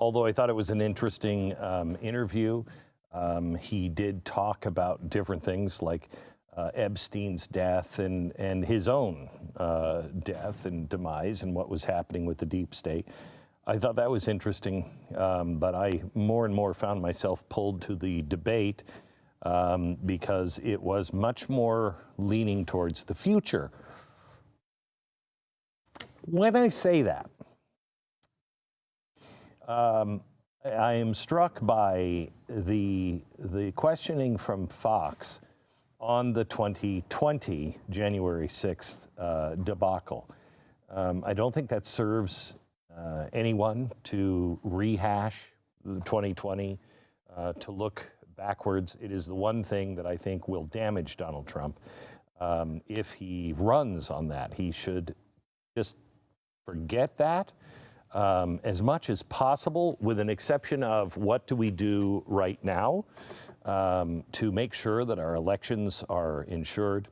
although I thought it was an interesting interview. He did talk about different things like Epstein's death and his own death and demise and what was happening with the deep state. I thought that was interesting, but I more and more found myself pulled to the debate because it was much more leaning towards the future. When I say that, I am struck by the questioning from Fox on the 2020 January 6th debacle. I don't think that serves anyone to rehash the 2020, to look backwards. It is the one thing that I think will damage Donald Trump. If he runs on that, he should just forget that as much as possible, with an exception of what do we do right now to make sure that our elections are ensured.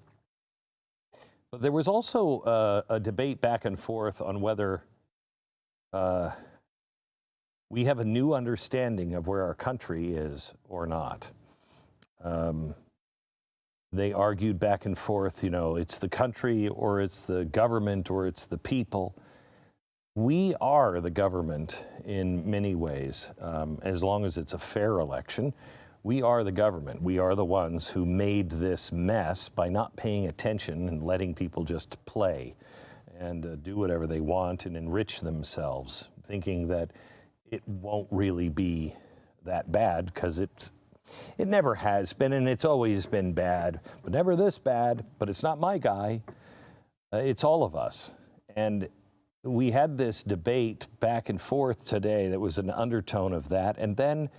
But there was also a debate back and forth on whether we have a new understanding of where our country is or not. They argued back and forth, you know, it's the country or it's the government or it's the people. We are the government in many ways, as long as it's a fair election. We are the government. We are the ones who made this mess by not paying attention and letting people just play and do whatever they want and enrich themselves, thinking that it won't really be that bad, because it never has been, and it's always been bad, but never this bad. But it's not my guy. It's all of us. And we had this debate back and forth today that was an undertone of that. And then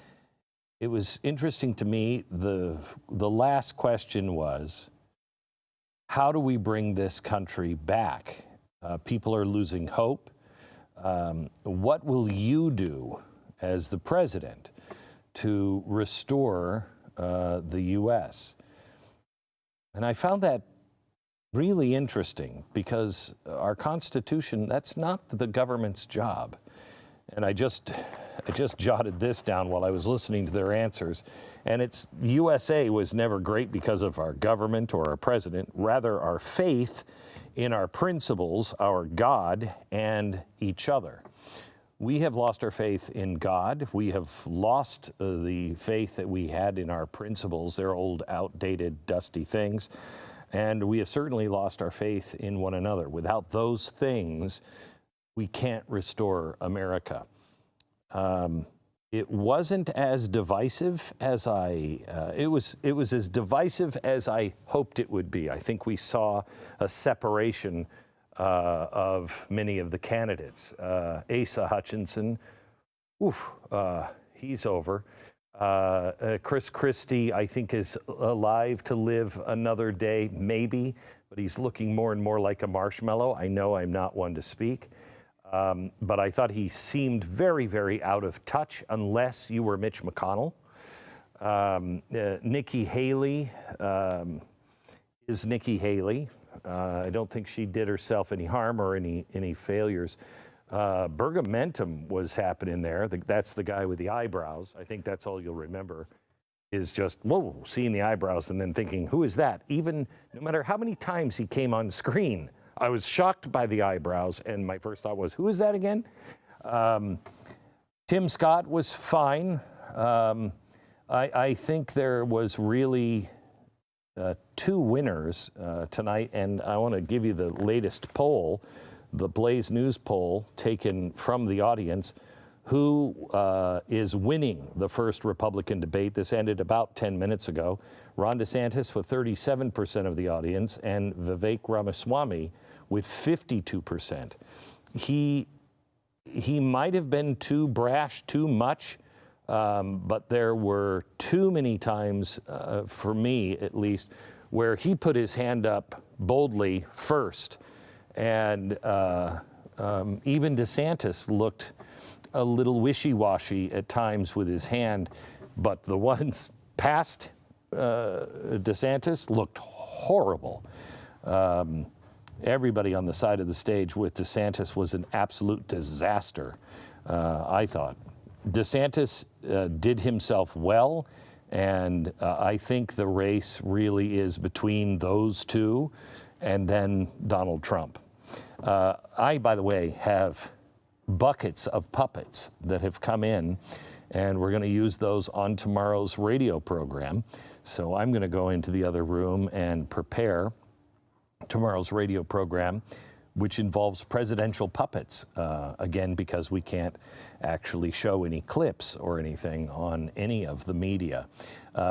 it was interesting to me, the last question was, how do we bring this country back? People are losing hope. What will you do as the president to restore the U.S.? And I found that really interesting, because our Constitution, that's not the government's job. And I just jotted this down while I was listening to their answers. And it's USA was never great because of our government or our president, rather our faith in our principles, our God, and each other. We have lost our faith in God. We have lost the faith that we had in our principles. They're old, outdated, dusty things. And we have certainly lost our faith in one another. Without those things, we can't restore America. It wasn't as divisive as it was as divisive as I hoped it would be. I think we saw a separation of many of the candidates. Asa Hutchinson, he's over. Christie, I think, is alive to live another day, maybe, but he's looking more and more like a marshmallow. I know I'm not one to speak, but I thought he seemed very, very out of touch, unless you were Mitch McConnell. Nikki Haley is Nikki Haley. I don't think she did herself any harm or any failures. Burgum was happening there. That's the guy with the eyebrows. I think that's all you'll remember, is just, whoa, seeing the eyebrows and then thinking, who is that? Even no matter how many times he came on screen, I was shocked by the eyebrows, and my first thought was, who is that again? Tim Scott was fine. I think there was really two winners tonight, and I want to give you the latest poll, the Blaze News poll taken from the audience, who is winning the first Republican debate. This ended about 10 minutes ago. Ron DeSantis with 37% of the audience, and Vivek Ramaswamy with 52%. He might have been too brash, too much, but there were too many times, for me at least, where he put his hand up boldly first. And even DeSantis looked a little wishy-washy at times with his hand, but the ones past DeSantis looked horrible. Everybody on the side of the stage with DeSantis was an absolute disaster, I thought. DeSantis did himself well, and I think the race really is between those two and then Donald Trump. I, by the way, have buckets of puppets that have come in, and we're going to use those on tomorrow's radio program. So I'm going to go into the other room and prepare tomorrow's radio program, which involves presidential puppets, again, because we can't actually show any clips or anything on any of the media.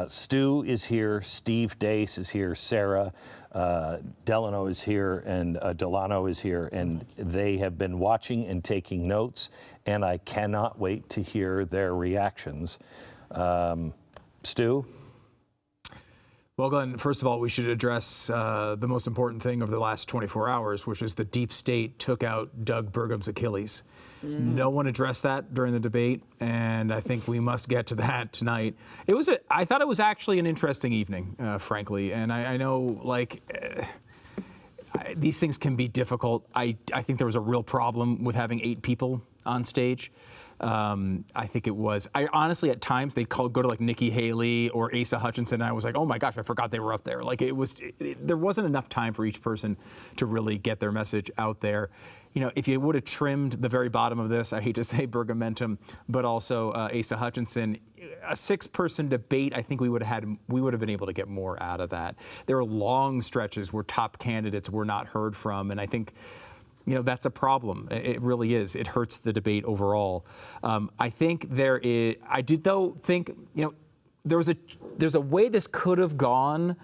Stu is here, Steve Deace is here, Sarah Delano is here, and Delano is here, and they have been watching and taking notes, and I cannot wait to hear their reactions. Stu? Well, Glenn, first of all, we should address the most important thing of the last 24 hours, which is the deep state took out Doug Burgum's Achilles. No one addressed that during the debate, and I think we must get to that tonight. I thought it was actually an interesting evening, frankly, and I know, like, these things can be difficult. I think there was a real problem with having 8 people on stage. I think it was, I honestly, at times they'd go to like Nikki Haley or Asa Hutchinson, and I was like, oh my gosh, I forgot they were up there. Like there wasn't enough time for each person to really get their message out there. You know, if you would have trimmed the very bottom of this, I hate to say Burgumentum, but also Asa Hutchinson, a 6-person debate, I think we would have been able to get more out of that. There are long stretches where top candidates were not heard from, and I think, you know, that's a problem. It really is. It hurts the debate overall. I think I did though think, you know, there's a way this could have gone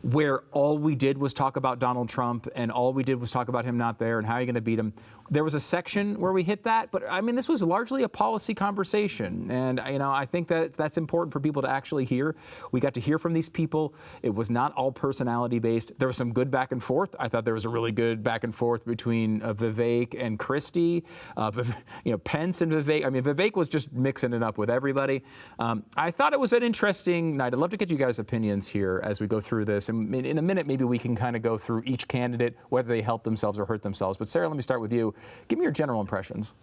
where all we did was talk about Donald Trump and all we did was talk about him not there and how you're going to beat him. There was a section where we hit that, but I mean, this was largely a policy conversation. And, you know, I think that that's important for people to actually hear. We got to hear from these people. It was not all personality based. There was some good back and forth. I thought there was a really good back and forth between Vivek and Christie, you know, Pence and Vivek. I mean, Vivek was just mixing it up with everybody. I thought it was an interesting night. I'd love to get you guys' opinions here as we go through this. And in a minute, maybe we can kind of go through each candidate, whether they help themselves or hurt themselves. But Sarah, let me start with you. Give me your general impressions.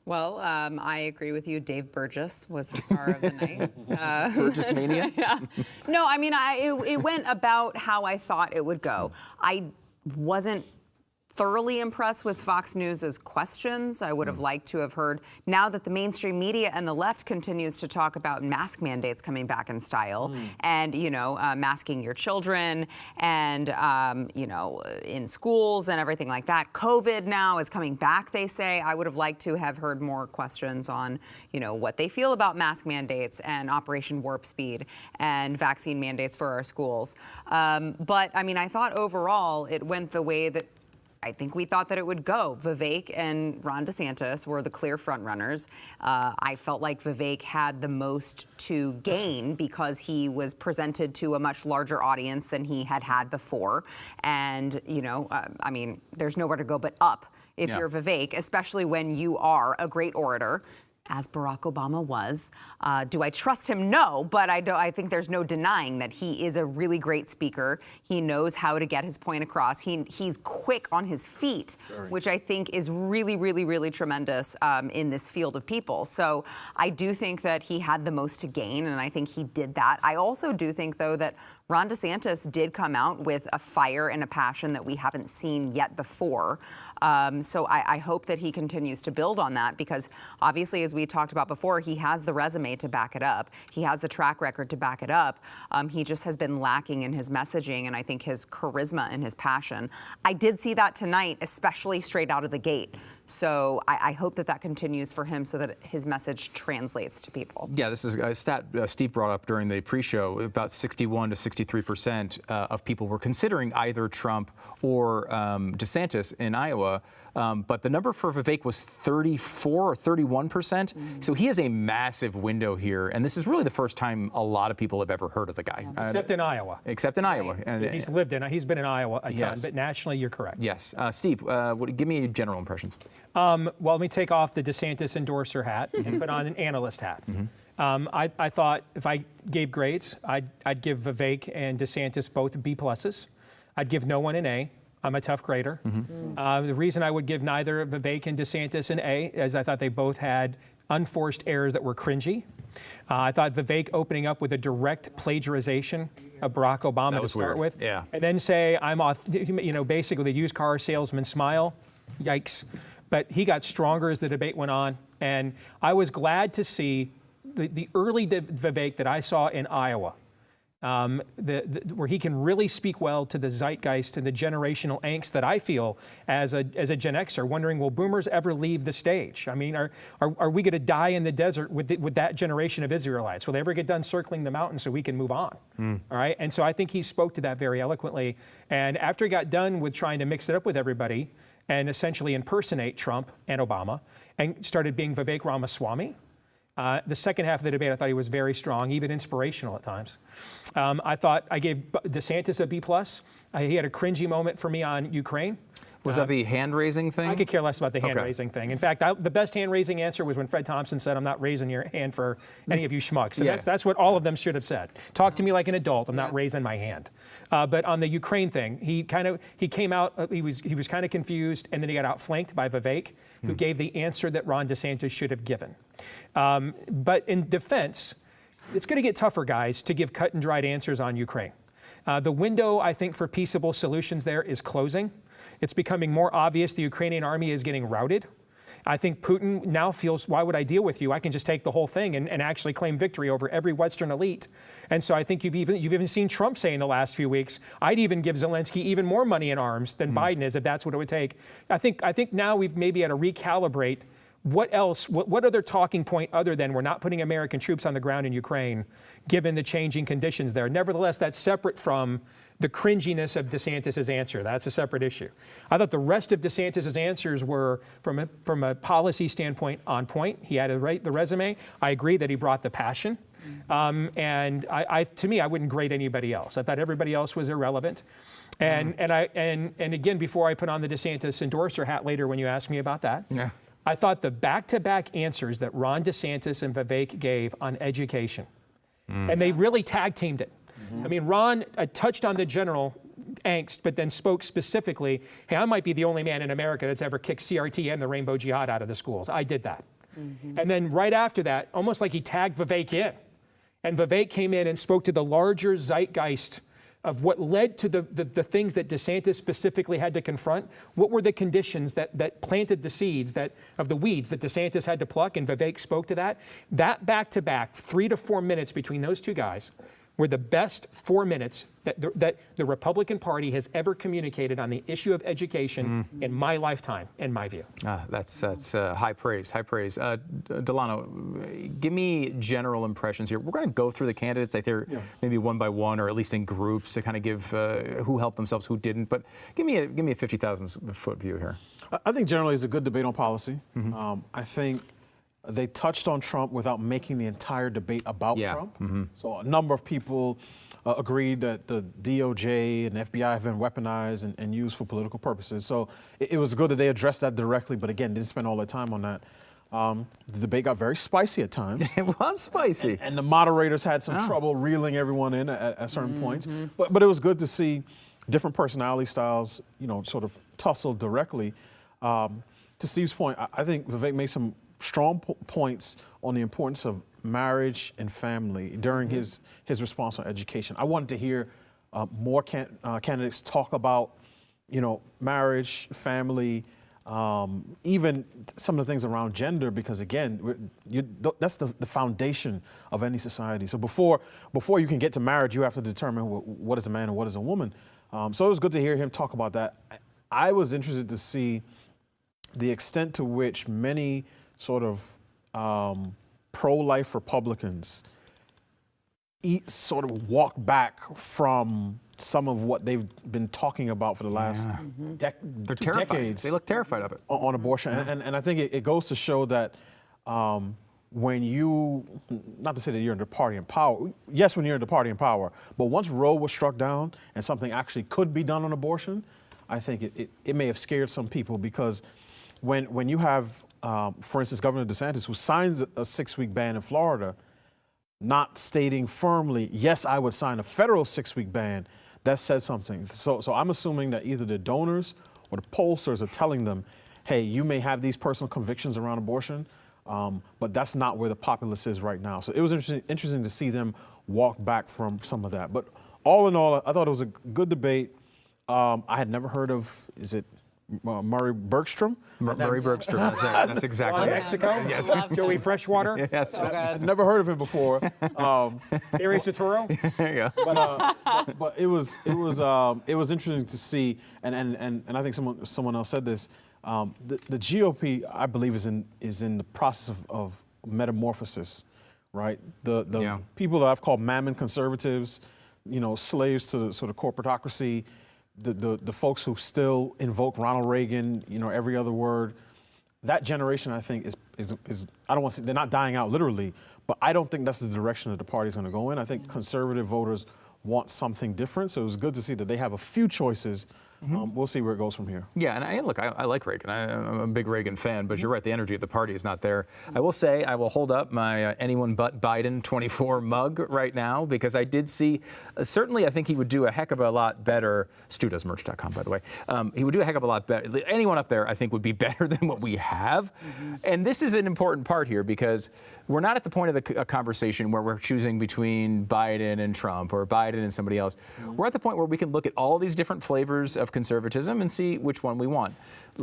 Well, I agree with you. Dave Burgess was the star of the night. Burgess mania? Yeah. No, I mean, it went about how I thought it would go. I wasn't thoroughly impressed with Fox News's questions. I would have liked to have heard, now that the mainstream media and the left continues to talk about mask mandates coming back in style and, you know, masking your children and, you know, in schools and everything like that. COVID now is coming back, they say. I would have liked to have heard more questions on, you know, what they feel about mask mandates and Operation Warp Speed and vaccine mandates for our schools. But, I mean, I thought overall it went the way that I think we thought that it would go. Vivek and Ron DeSantis were the clear frontrunners. I felt like Vivek had the most to gain because he was presented to a much larger audience than he had had before. And, you know, I mean, there's nowhere to go but up if you're Vivek, especially when you are a great orator, as Barack Obama was. Do I trust him? No, but I think there's no denying that he is a really great speaker. He knows how to get his point across. He's quick on his feet, which I think is really, really, really tremendous in this field of people. So I do think that he had the most to gain, and I think he did that. I also do think, though, that Ron DeSantis did come out with a fire and a passion that we haven't seen yet before. So I hope that he continues to build on that because obviously, as we talked about before, he has the resume to back it up. He has the track record to back it up. He just has been lacking in his messaging and I think his charisma and his passion. I did see that tonight, especially straight out of the gate. So I hope that that continues for him so that his message translates to people. Yeah, this is a stat Steve brought up during the pre-show. About 61 to 63% of people were considering either Trump or DeSantis in Iowa. But the number for Vivek was 34 or 31%. So he has a massive window here. And this is really the first time a lot of people have ever heard of the guy. Except in Iowa. Except in Iowa. And he's been in Iowa a ton, but nationally, you're correct. Yes. Steve, give me your general impressions. Well, let me take off the DeSantis endorser hat and put on an analyst hat. I thought if I gave grades, I'd give Vivek and DeSantis both B pluses. I'd give no one an A. I'm a tough grader. The reason I would give neither Vivek and DeSantis an A is I thought they both had unforced errors that were cringy. I thought Vivek opening up with a direct plagiarization of Barack Obama to start with, and then say, basically the used car salesman smile, yikes. But he got stronger as the debate went on, and I was glad to see the early Vivek that I saw in Iowa, where he can really speak well to the zeitgeist and the generational angst that I feel as a Gen Xer, wondering, will boomers ever leave the stage? I mean, are we going to die in the desert with that generation of Israelites? Will they ever get done circling the mountain so we can move on? All right, and so I think he spoke to that very eloquently. And after he got done with trying to mix it up with everybody and essentially impersonate Trump and Obama, and started being Vivek Ramaswamy, the second half of the debate, I thought he was very strong, even inspirational at times. I thought I gave DeSantis a B+. He had a cringy moment for me on Ukraine. Was that the hand-raising thing? I could care less about the hand-raising thing. In fact, the best hand-raising answer was when Fred Thompson said, I'm not raising your hand for any of you schmucks. And that's what all of them should have said. Talk to me like an adult. I'm not raising my hand. But on the Ukraine thing, he came out, he was kind of confused, and then he got outflanked by Vivek, who gave the answer that Ron DeSantis should have given. But in defense, it's going to get tougher, guys, to give cut-and-dried answers on Ukraine. The window, I think, for peaceable solutions there is closing. It's becoming more obvious the Ukrainian army is getting routed. I think Putin now feels, why would I deal with you? I can just take the whole thing and actually claim victory over every Western elite. And so I think you've even seen Trump say in the last few weeks, I'd even give Zelensky even more money and arms than Biden is, if that's what it would take. I think now we've maybe had to recalibrate what else, what other talking point other than we're not putting American troops on the ground in Ukraine, given the changing conditions there. Nevertheless, that's separate from the cringiness of DeSantis' answer. That's a separate issue. I thought the rest of DeSantis' answers were, from a policy standpoint, on point. He had the resume. I agree that he brought the passion. And to me, I wouldn't grade anybody else. I thought everybody else was irrelevant. And again, before I put on the DeSantis endorser hat later when you ask me about that, I thought the back-to-back answers that Ron DeSantis and Vivek gave on education, and they really tag-teamed it. I mean, Ron touched on the general angst, but then spoke specifically, hey, I might be the only man in America that's ever kicked CRT and the Rainbow Jihad out of the schools. I did that. And then right after that, almost like he tagged Vivek in. And Vivek came in and spoke to the larger zeitgeist of what led to the things that DeSantis specifically had to confront. What were the conditions that planted the seeds of the weeds that DeSantis had to pluck, and Vivek spoke to that. That back-to-back, 3 to 4 minutes between those two guys were the best 4 minutes that the Republican Party has ever communicated on the issue of education in my lifetime, in my view. That's high praise, high praise. Delano, give me general impressions here. We're going to go through the candidates, I think, maybe one by one, or at least in groups, to kind of give who helped themselves, who didn't. But give me a 50,000-foot view here. I think generally it's a good debate on policy. I think they touched on Trump without making the entire debate about Trump. So a number of people agreed that the DOJ and FBI have been weaponized and used for political purposes. So it was good that they addressed that directly, but again, didn't spend all their time on that. The debate got very spicy at times. It was spicy. And the moderators had some trouble reeling everyone in at certain points. But it was good to see different personality styles, sort of tussle directly. To Steve's point, I think Vivek made some strong points on the importance of marriage and family during his response on education. I wanted to hear more candidates talk about, marriage, family, even some of the things around gender, because again, that's the foundation of any society. So before you can get to marriage, you have to determine what is a man and what is a woman. So it was good to hear him talk about that. I was interested to see the extent to which many sort of pro-life Republicans sort of walk back from some of what they've been talking about for the last They're terrified. decades. They look terrified of it. On abortion. And I think it goes to show that when you, not to say that you're in the party in power, yes, when you're in the party in power, but once Roe was struck down and something actually could be done on abortion, I think it may have scared some people, because when you have, for instance, Governor DeSantis, who signs a 6-week ban in Florida, not stating firmly, yes, I would sign a federal 6-week ban, that says something. So I'm assuming that either the donors or the pollsters are telling them, hey, you may have these personal convictions around abortion, But that's not where the populace is right now. So it was interesting to see them walk back from some of that. But all in all, I thought it was a good debate. I had never heard of, is it Murray Bergstrom? Murray Bergstrom, that's exactly From it. Mexico? Yes. Joey Freshwater? Yes. So good. I'd never heard of him before. Ari Saturo? There you go. But it was interesting to see, and I think someone else said this. The GOP, I believe, is in the process of metamorphosis, right? The people that I've called mammon conservatives, slaves to sort of corporatocracy, the folks who still invoke Ronald Reagan, every other word. That generation, I think, is I don't want to say they're not dying out literally, but I don't think that's the direction that the party's going to go in. I think conservative voters want something different, so it was good to see that they have a few choices. We'll see where it goes from here. Yeah, and I like Reagan. I'm a big Reagan fan, but you're right, the energy of the party is not there. I will say, I will hold up my anyone but Biden 24 mug right now, because I did see, certainly I think he would do a heck of a lot better, StuDoesMerch.com, by the way. He would do a heck of a lot better. Anyone up there, I think, would be better than what we have. And this is an important part here, because we're not at the point of the conversation where we're choosing between Biden and Trump or Biden and somebody else. We're at the point where we can look at all these different flavors of conservatism and see which one we want.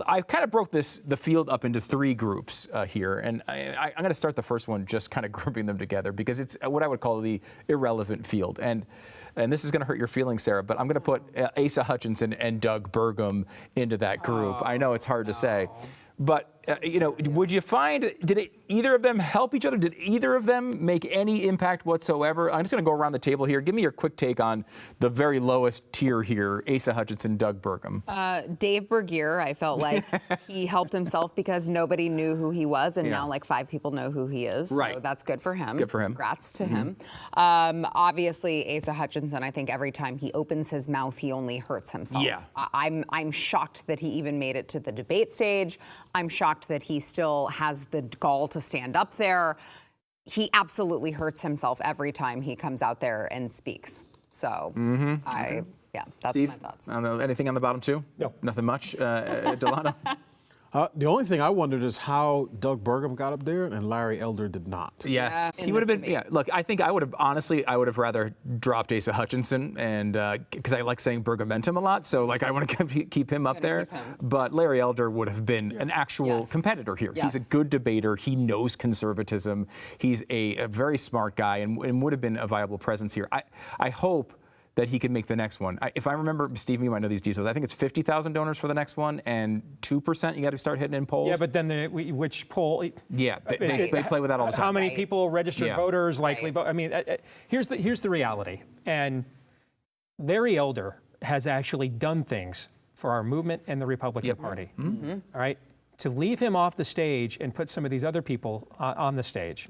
I kind of broke the field up into three groups here, and I'm going to start the first one just kind of grouping them together, because it's what I would call the irrelevant field. And this is going to hurt your feelings, Sarah, but I'm going to put Asa Hutchinson and Doug Burgum into that group. I know it's hard to say. But, would you find, did either of them help each other? Did either of them make any impact whatsoever? I'm just going to go around the table here. Give me your quick take on the very lowest tier here, Asa Hutchinson, Doug Burgum. Dave Bergier, I felt like he helped himself because nobody knew who he was, and now like 5 people know who he is. Right. So that's good for him. Good for him. Congrats to him. Obviously, Asa Hutchinson, I think every time he opens his mouth, he only hurts himself. Yeah. I'm shocked that he even made it to the debate stage. I'm shocked that he still has the gall to stand up there. He absolutely hurts himself every time he comes out there and speaks. So, that's Steve, my thoughts. I don't know, anything on the bottom two? No. Nothing much. Delano? The only thing I wondered is how Doug Burgum got up there and Larry Elder did not. Yes, in he would have this been. debate. Yeah, look, I think I would have rather dropped Asa Hutchinson, and because I like saying Burgumentum a lot, so like I want to keep him up there. keep him. But Larry Elder would have been an actual competitor here. Yes. He's a good debater. He knows conservatism. He's a very smart guy, and would have been a viable presence here. I hope that he can make the next one. If I remember, Steve, you might know these details. I think it's 50,000 donors for the next one, and 2% you got to start hitting in polls. Yeah, but then which poll? Yeah, they play with that all the time. How many people, registered voters, likely vote? I mean, here's the reality. And Larry Elder has actually done things for our movement and the Republican Party. All right? To leave him off the stage and put some of these other people on the stage.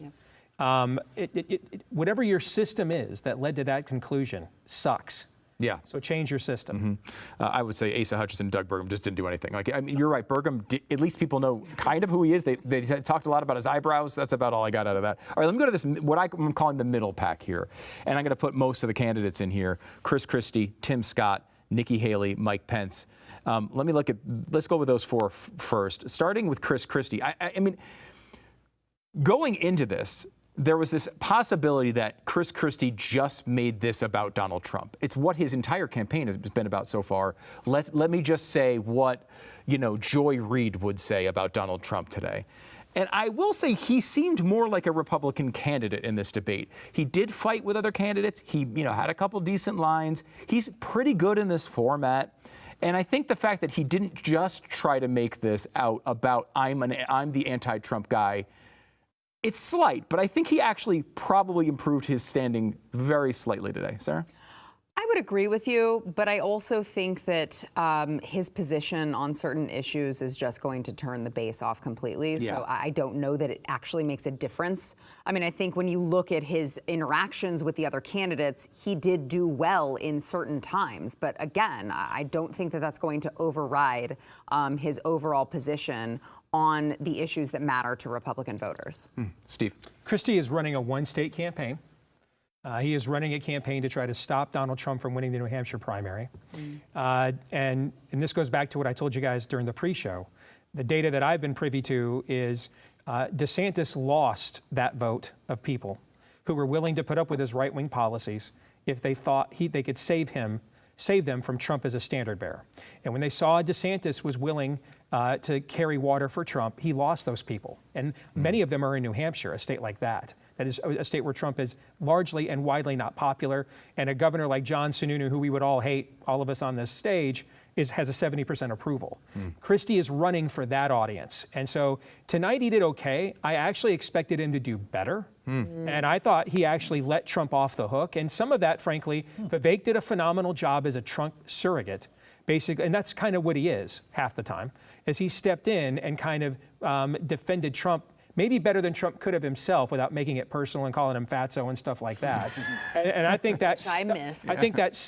Whatever your system is that led to that conclusion sucks. Yeah. So change your system. I would say Asa Hutchinson, Doug Burgum just didn't do anything. Like, I mean, you're right. Burgum, at least people know kind of who he is. They talked a lot about his eyebrows. That's about all I got out of that. All right, let me go to this, what I'm calling the middle pack here. And I'm going to put most of the candidates in here. Christie, Tim Scott, Nikki Haley, Mike Pence. Let's go with those four first. Starting with Christie. I mean, going into this, there was this possibility that Christie just made this about Donald Trump. It's what his entire campaign has been about so far. Let me just say what, Joy Reid would say about Donald Trump today. And I will say he seemed more like a Republican candidate in this debate. He did fight with other candidates. He, had a couple decent lines. He's pretty good in this format. And I think the fact that he didn't just try to make this out about I'm the anti-Trump guy, it's slight, but I think he actually probably improved his standing very slightly today. Sarah? I would agree with you, but I also think that his position on certain issues is just going to turn the base off completely. Yeah. So I don't know that it actually makes a difference. I mean, I think when you look at his interactions with the other candidates, he did do well in certain times. But again, I don't think that that's going to override his overall position on the issues that matter to Republican voters. Steve? Christie is running a one-state campaign. He is running a campaign to try to stop Donald Trump from winning the New Hampshire primary. And this goes back to what I told you guys during the pre-show. The data that I've been privy to is DeSantis lost that vote of people who were willing to put up with his right-wing policies if they thought they could save them from Trump as a standard bearer. And when they saw DeSantis was willing to carry water for Trump, he lost those people. And many of them are in New Hampshire, a state like that. That is a state where Trump is largely and widely not popular. And a governor like John Sununu, who we would all hate, all of us on this stage, has a 70% approval. Christie is running for that audience. And so tonight he did okay. I actually expected him to do better. And I thought he actually let Trump off the hook. And some of that, frankly, Vivek did a phenomenal job as a Trump surrogate, basically, and that's kind of what he is half the time, as he stepped in and kind of defended Trump maybe better than Trump could have himself without making it personal and calling him fatso and stuff like that. and I think that I miss. I think that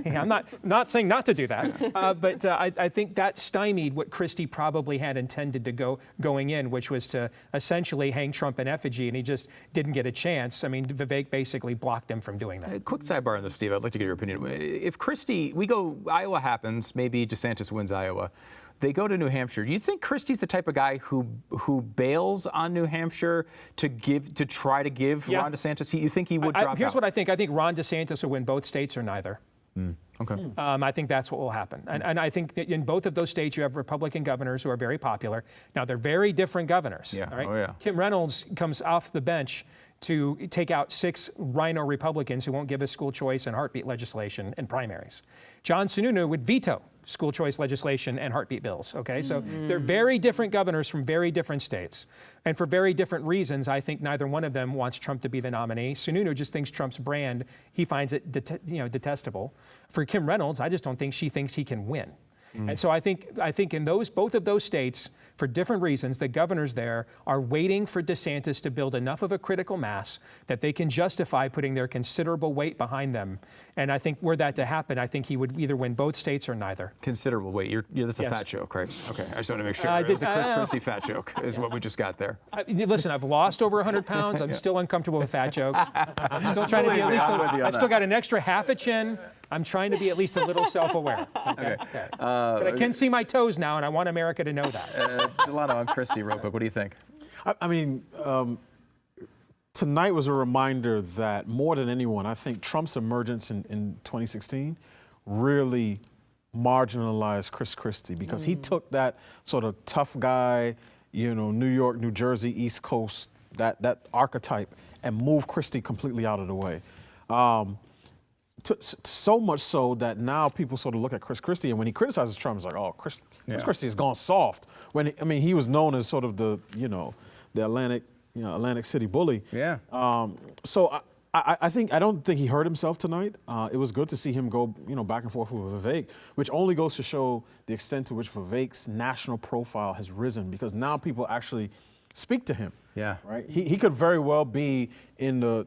I'm not saying not to do that, but I think that stymied what Christie probably had intended to going in, which was to essentially hang Trump in effigy, and he just didn't get a chance. I mean, Vivek basically blocked him from doing that. Quick sidebar on this, Steve. I'd like to get your opinion. If Christie, Iowa happens, maybe DeSantis wins Iowa. They go to New Hampshire. Do you think Christie's the type of guy who bails on New Hampshire to try to give Ron DeSantis? You think he would drop out? Here's what I think. I think Ron DeSantis will win both states or neither. Okay. I think that's what will happen. And I think that in both of those states, you have Republican governors who are very popular. Now, they're very different governors. Yeah. All right? Oh, yeah. Kim Reynolds comes off the bench to take out 6 rhino Republicans who won't give us school choice and heartbeat legislation in primaries. John Sununu would veto school choice legislation and heartbeat bills, okay? So they're very different governors from very different states. And for very different reasons, I think neither one of them wants Trump to be the nominee. Sununu just thinks Trump's brand, he finds it detestable. For Kim Reynolds, I just don't think she thinks he can win. And so I think in both of those states, for different reasons, the governors there are waiting for DeSantis to build enough of a critical mass that they can justify putting their considerable weight behind them. And I think were that to happen, I think he would either win both states or neither. Considerable weight. That's a fat joke, right? Okay. I just want to make sure. It was a Chris Christie fat joke is what we just got there. Listen, I've lost over 100 pounds. I'm still uncomfortable with fat jokes. I'm still trying to be at least I've still got an extra half a chin. I'm trying to be at least a little self-aware. Okay. But I can see my toes now, and I want America to know that. Delano, I'm Christie, real quick. What do you think? I mean, tonight was a reminder that more than anyone, I think Trump's emergence in 2016 really marginalized Chris Christie because he took that sort of tough guy, New York, New Jersey, East Coast, that archetype, and moved Christie completely out of the way. So much so that now people sort of look at Chris Christie, and when he criticizes Trump, it's like, oh, Chris Christie has gone soft. He was known as sort of the Atlantic City bully. Yeah. So I don't think he hurt himself tonight. It was good to see him go, back and forth with Vivek, which only goes to show the extent to which Vivek's national profile has risen, because now people actually speak to him. Yeah. Right. He could very well be in the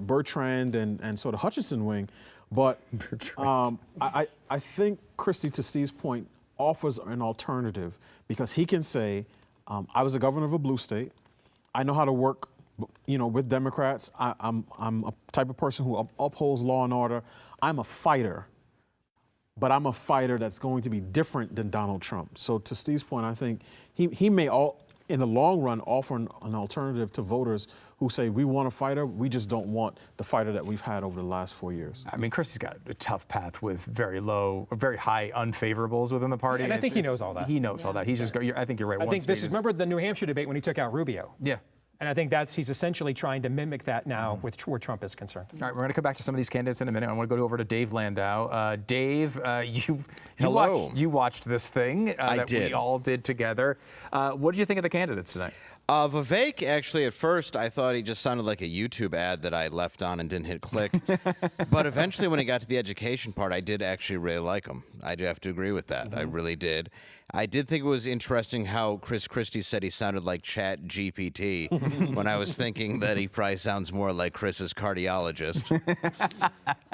Bertrand and sort of Hutchinson wing, but I think Christie, to Steve's point, offers an alternative because he can say, I was a governor of a blue state. I know how to work, with Democrats. I'm a type of person who upholds law and order. I'm a fighter, but I'm a fighter that's going to be different than Donald Trump. So to Steve's point, I think he may in the long run, offer an alternative to voters who say, we want a fighter, we just don't want the fighter that we've had over the last 4 years. I mean, Christie's got a tough path with very high unfavorables within the party. And I think he knows all that. He knows all that. He's just, I think you're right. I think remember the New Hampshire debate when he took out Rubio? Yeah. And I think he's essentially trying to mimic that now with where Trump is concerned. All right, we're going to come back to some of these candidates in a minute. I want to go over to Dave Landau. Dave, you watched this thing that we all did together. What did you think of the candidates tonight? Vivek, actually, at first, I thought he just sounded like a YouTube ad that I left on and didn't hit click. But eventually, when he got to the education part, I did actually really like him. I do have to agree with that. I really did. I did think it was interesting how Chris Christie said he sounded like Chat GPT when I was thinking that he probably sounds more like Chris's cardiologist.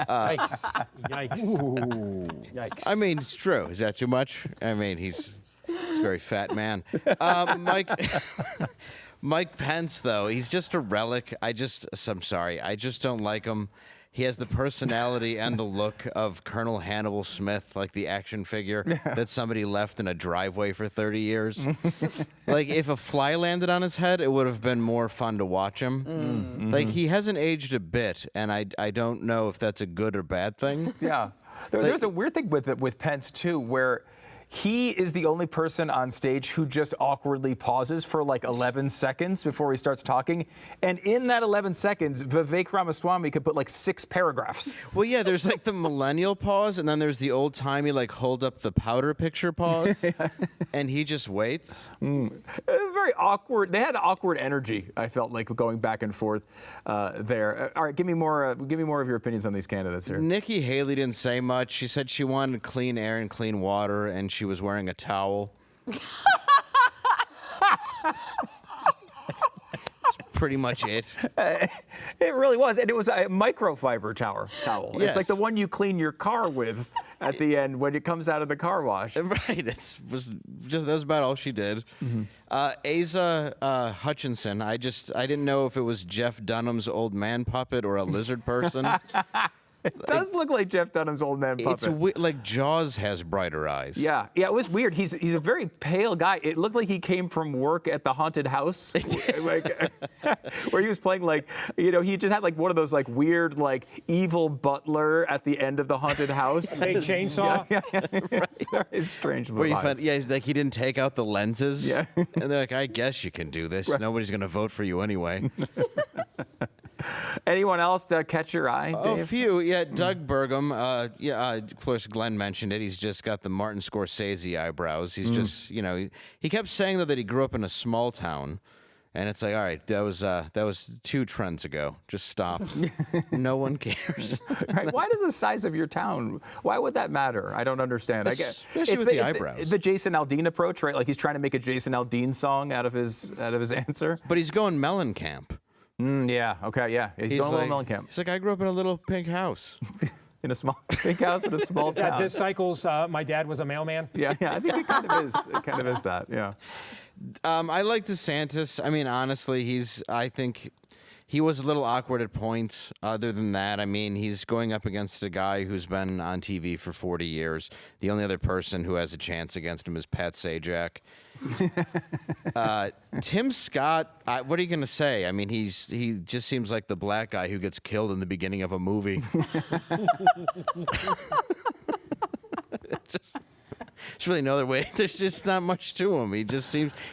Yikes. Yikes. Yikes. I mean, it's true. Is that too much? I mean, he's a very fat man. Mike Pence, though, he's just a relic. I'm sorry. I just don't like him. He has the personality and the look of Colonel Hannibal Smith, like the action figure that somebody left in a driveway for 30 years. Like, if a fly landed on his head, it would have been more fun to watch him. Like, he hasn't aged a bit, and I don't know if that's a good or bad thing. Yeah. There's a weird thing with Pence, too, where he is the only person on stage who just awkwardly pauses for like 11 seconds before he starts talking. And in that 11 seconds, Vivek Ramaswamy could put like 6 paragraphs. Well, yeah, there's like the millennial pause, and then there's the old-timey, like, hold up the powder picture pause, and he just waits. Very awkward. They had awkward energy, I felt like, going back and forth there. All right, give me more of your opinions on these candidates here. Nikki Haley didn't say much. She said she wanted clean air and clean water, and she was wearing a towel. That's pretty much it. It really was, and it was a microfiber towel. Yes. It's like the one you clean your car with at the end when it comes out of the car wash. Right. That was about all she did. Asa Hutchinson. I didn't know if it was Jeff Dunham's old man puppet or a lizard person. It does look like Jeff Dunham's old man puppet. It's like Jaws has brighter eyes. Yeah, it was weird. He's a very pale guy. It looked like he came from work at the haunted house, like, where he was playing he just had like one of those like weird like evil butler at the end of the haunted house. Big chainsaw. Yeah. Right. It's strange. Where you find, he's like, he didn't take out the lenses. Yeah. And they're like, I guess you can do this. Right. Nobody's going to vote for you anyway. Anyone else to catch your eye, Dave? A few, yeah. Doug Burgum, of course, Glenn mentioned it. He's just got the Martin Scorsese eyebrows. He's just, he kept saying, though, that he grew up in a small town. And it's like, all right, that was 2 trends ago. Just stop. No one cares. Right. Why does the size of your town, why would that matter? I don't understand. Especially with the eyebrows. The Jason Aldean approach, right? Like he's trying to make a Jason Aldean song out of his answer. But he's going Mellencamp. Yeah. Okay. Yeah. He's going like, Mellencamp. He's like, I grew up in a little pink house. In a small pink house in a small town. This cycles, my dad was a mailman. Yeah. I think it kind of is. It kind of is that. Yeah. I like DeSantis. I mean, honestly, I think he was a little awkward at points. Other than that, I mean, he's going up against a guy who's been on TV for 40 years. The only other person who has a chance against him is Pat Sajak. Tim Scott, what are you going to say? I mean, he just seems like the black guy who gets killed in the beginning of a movie. There's really no other way. There's just not much to him.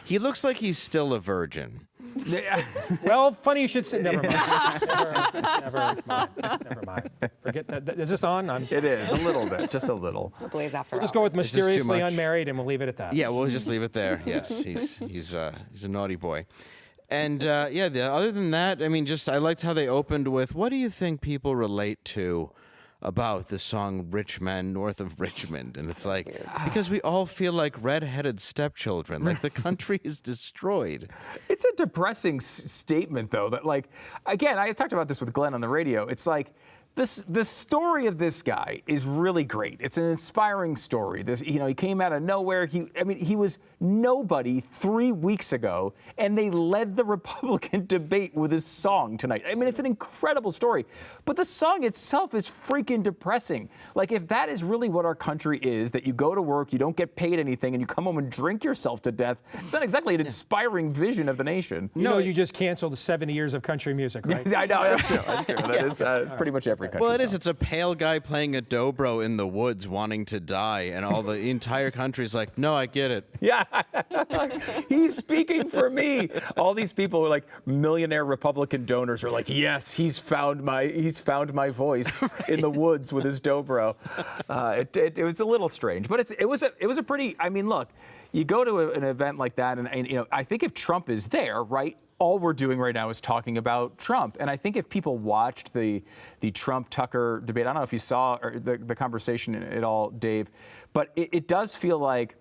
He looks like he's still a virgin. Well, funny you should say. Never mind. Forget that. Is this on? It is a little bit, just a little. Blaze after. We'll just go with Is this too mysteriously much? unmarried, and we'll leave it at that. Yeah, we'll just leave it there. Yes, he's a naughty boy. And other than that, I mean, I liked how they opened with, what do you think people relate to about the song Rich Men North of Richmond? And it's like, because we all feel like redheaded stepchildren, like the country is destroyed. It's a depressing statement, though, that, like, again, I talked about this with Glenn on the radio. It's like, the story of this guy is really great. It's an inspiring story. He came out of nowhere. He was nobody 3 weeks ago, and they led the Republican debate with his song tonight. I mean, it's an incredible story. But the song itself is freaking depressing. Like, if that is really what our country is, that you go to work, you don't get paid anything, and you come home and drink yourself to death, it's not exactly an inspiring vision of the nation. You just canceled 70 years of country music, right? I know, that's true. That is pretty much every country. Well, it is. It's a pale guy playing a dobro in the woods wanting to die, and the entire country's like, no, I get it. Yeah, he's speaking for me. All these people who are like millionaire Republican donors are like, yes, he's found my voice in the woods with his dobro. It was a little strange, but it was a pretty. I mean, look, you go to an event like that, and I think if Trump is there, right? All we're doing right now is talking about Trump. And I think if people watched the Trump-Tucker debate, I don't know if you saw the conversation at all, Dave, but it does feel like,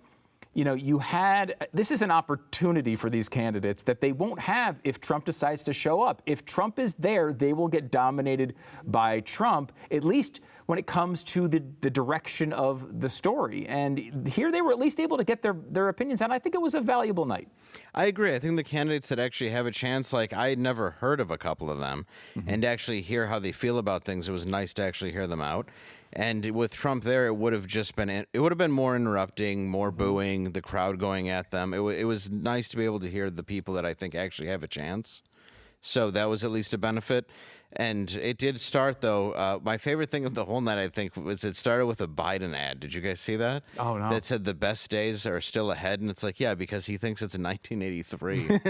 this is an opportunity for these candidates that they won't have if Trump decides to show up. If Trump is there, they will get dominated by Trump, at least when it comes to the direction of the story. And here they were at least able to get their opinions out. I think it was a valuable night. I agree. I think the candidates that actually have a chance, like I had never heard of a couple of them, and to actually hear how they feel about things, it was nice to actually hear them out. And with Trump there, it would have been more interrupting, more booing, the crowd going at them. It was nice to be able to hear the people that I think actually have a chance. So that was at least a benefit. And it did start, though. My favorite thing of the whole night, I think, was it started with a Biden ad. Did you guys see that? Oh, no. That said the best days are still ahead. And it's like, yeah, because he thinks it's 1983.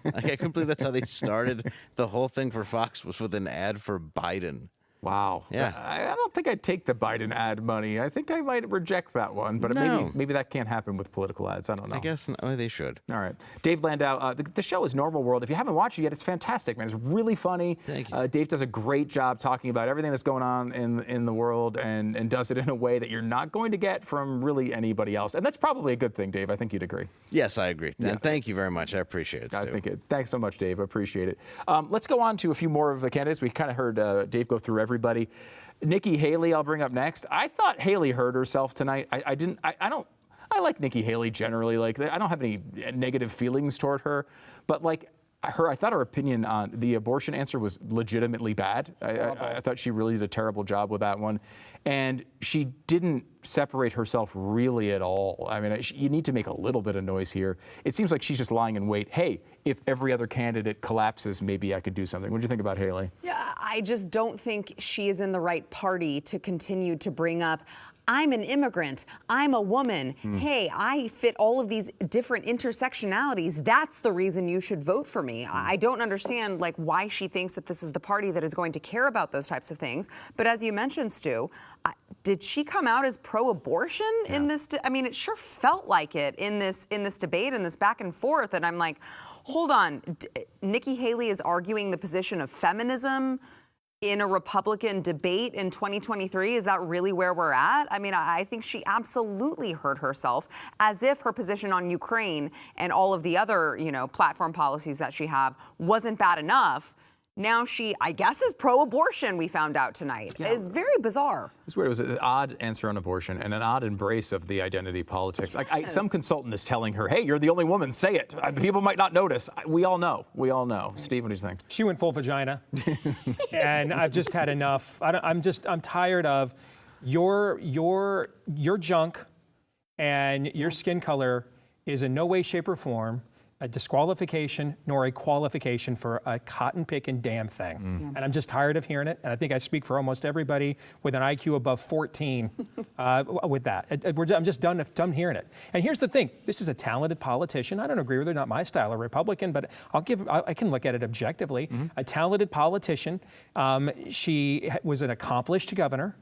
Like, I couldn't believe that's how they started. The whole thing for Fox was with an ad for Biden. Wow. Yeah. I don't think I'd take the Biden ad money. I think I might reject that one, but No. maybe that can't happen with political ads. I don't know. I guess they should. All right. Dave Landau, the show is Normal World. If you haven't watched it yet, it's fantastic, man. It's really funny. Thank you. Dave does a great job talking about everything that's going on in the world and does it in a way that you're not going to get from really anybody else. And that's probably a good thing, Dave. I think you'd agree. Yes, I agree. And thank you very much. I appreciate it, Stu. Thanks so much, Dave. I appreciate it. Let's go on to a few more of the candidates. We kind of heard Dave go through everybody. Nikki Haley, I'll bring up next. I thought Haley hurt herself tonight. I like Nikki Haley generally. Like, I don't have any negative feelings toward her, but like I thought her opinion on the abortion answer was legitimately bad. I thought she really did a terrible job with that one. And she didn't separate herself really at all. I mean, you need to make a little bit of noise here. It seems like she's just lying in wait. Hey, if every other candidate collapses, maybe I could do something. What do you think about Haley? Yeah, I just don't think she is in the right party to continue to bring up, I'm an immigrant, I'm a woman, hey, I fit all of these different intersectionalities. That's the reason you should vote for me. I don't understand like why she thinks that this is the party that is going to care about those types of things. But as you mentioned, Stu, did she come out as pro-abortion in this? I mean, it sure felt like it in this debate and this back and forth. And I'm like, hold on, Nikki Haley is arguing the position of feminism in a Republican debate in 2023? Is that really where we're at? I mean, I think she absolutely hurt herself, as if her position on Ukraine and all of the other, platform policies that she have wasn't bad enough. Now she, I guess, is pro-abortion, we found out tonight. Yeah. It's very bizarre. It's weird. It was an odd answer on abortion and an odd embrace of the identity politics. Like some consultant is telling her, hey, you're the only woman, say it. People might not notice. We all know. Steve, what do you think? She went full vagina. And I've just had enough. I'm tired of your junk and your skin color is in no way, shape, or form a disqualification nor a qualification for a cotton-picking damn thing. Yeah. And I'm just tired of hearing it. And I think I speak for almost everybody with an IQ above 14 with that. I'm just done hearing it. And here's the thing. This is a talented politician. I don't agree with her, not my style of Republican, but I can look at it objectively. A talented politician. She was an accomplished governor.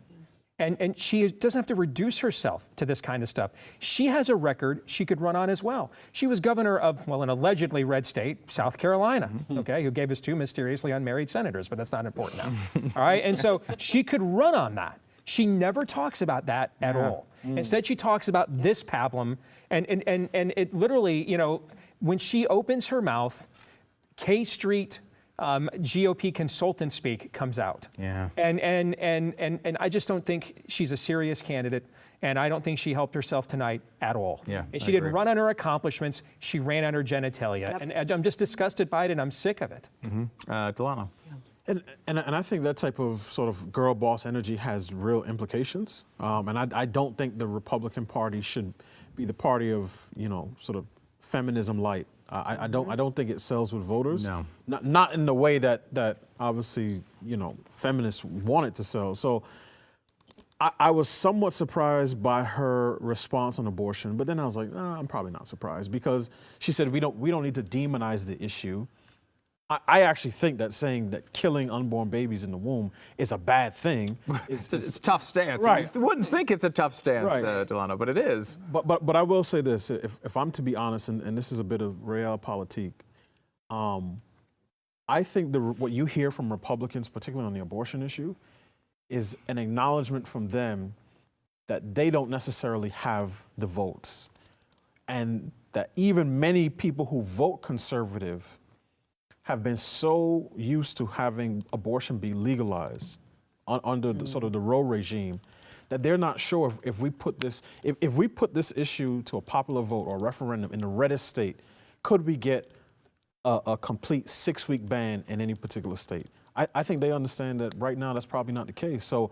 And she doesn't have to reduce herself to this kind of stuff. She has a record she could run on as well. She was governor of, an allegedly red state, South Carolina, okay, who gave us 2 mysteriously unmarried senators, but that's not important now. All right, and so she could run on that. She never talks about that at all. Instead, she talks about this pablum, and it literally, when she opens her mouth, K Street, GOP consultant speak comes out. Yeah. And I just don't think she's a serious candidate, and I don't think she helped herself tonight at all. Yeah. And she didn't run on her accomplishments, she ran on her genitalia. Yep. And I'm just disgusted by it, and I'm sick of it. Delano. Yeah. And I think that type of sort of girl boss energy has real implications. And I don't think the Republican Party should be the party of, sort of feminism light. I don't think it sells with voters. No. Not in the way that obviously, feminists want it to sell. So I was somewhat surprised by her response on abortion, but then I was like, I'm probably not surprised, because she said we don't need to demonize the issue. I actually think that saying that killing unborn babies in the womb is a bad thing. It's a tough stance. Right. You wouldn't think it's a tough stance, right. Delano, but it is. But I will say this, if I'm to be honest, and this is a bit of realpolitik, I think what you hear from Republicans, particularly on the abortion issue, is an acknowledgement from them that they don't necessarily have the votes. And that even many people who vote conservative have been so used to having abortion be legalized under the, sort of the Roe regime, that they're not sure if we put this issue to a popular vote or a referendum in the reddest state, could we get a complete 6-week ban in any particular state? I think they understand that right now that's probably not the case. So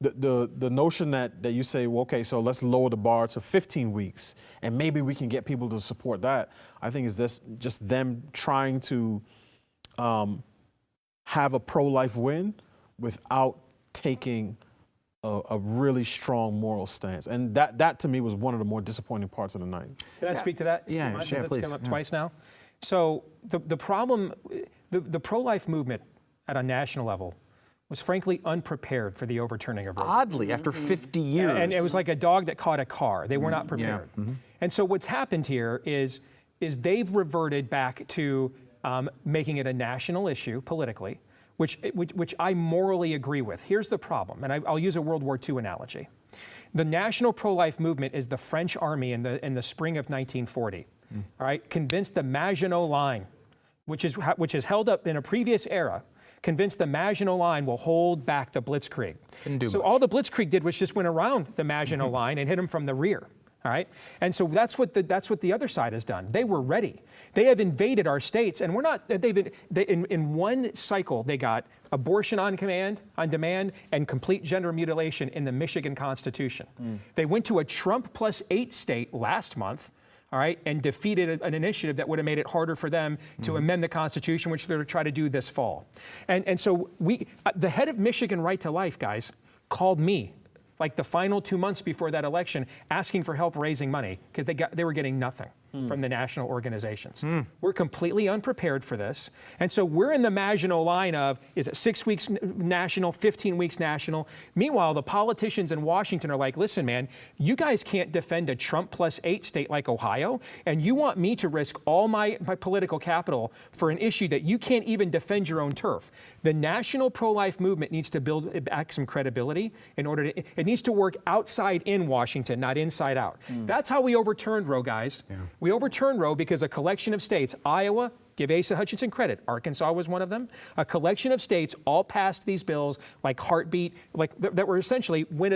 the notion that you say, well, okay, so let's lower the bar to 15 weeks and maybe we can get people to support that, I think is just them trying to have a pro-life win without taking a really strong moral stance. And that to me was one of the more disappointing parts of the night. Can I speak to that? Yeah, Since sure, it's please. come up twice now. So the problem, the pro-life movement at a national level was frankly unprepared for the overturning of Roe. Oddly, after 50 years. And it was like a dog that caught a car. They were not prepared. And so what's happened here is they've reverted back to making it a national issue politically, which I morally agree with. Here's the problem, and I'll use a World War II analogy. The national pro-life movement is the French army in the spring of 1940. All right, convinced the Maginot Line, which is held up in a previous era, convinced the Maginot Line will hold back the Blitzkrieg. So all the Blitzkrieg did was just went around the Maginot Line and hit them from the rear. All right, and so that's what the other side has done. They were ready. They have invaded our states, and we're not. In one cycle, they got abortion on demand, and complete gender mutilation in the Michigan Constitution. They went to a Trump +8 state last month. All right, and defeated an initiative that would have made it harder for them to amend the Constitution, which they're going to try to do this fall. And so the head of Michigan Right to Life, guys, called me like the final 2 months before that election, asking for help raising money because they were getting nothing from the national organizations. We're completely unprepared for this. And so we're in the Maginot Line of, is it 6 weeks national, 15 weeks national? Meanwhile, the politicians in Washington are like, listen, man, you guys can't defend a Trump +8 state like Ohio, and you want me to risk all my political capital for an issue that you can't even defend your own turf. The national pro-life movement needs to build back some credibility in order to, it needs to work outside in Washington, not inside out. That's how we overturned Roe, guys. We overturned Roe because a collection of states, Iowa, give Asa Hutchinson credit, Arkansas was one of them, a collection of states all passed these bills like heartbeat, like that were essentially when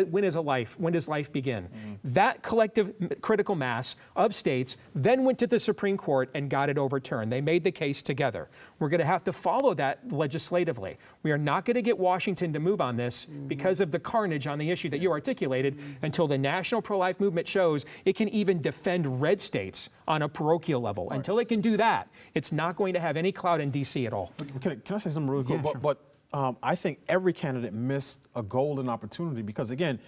does life begin? That collective critical mass of states then went to the Supreme Court and got it overturned. They made the case together. We're going to have to follow that legislatively. We are not going to get Washington to move on this because of the carnage on the issue that you articulated until the national pro-life movement shows it can even defend red states on a parochial level. Until it can do that, it's not going to have any clout in D.C. at all. Can I say something really quick? Yeah, sure. But I think every candidate missed a golden opportunity because, again,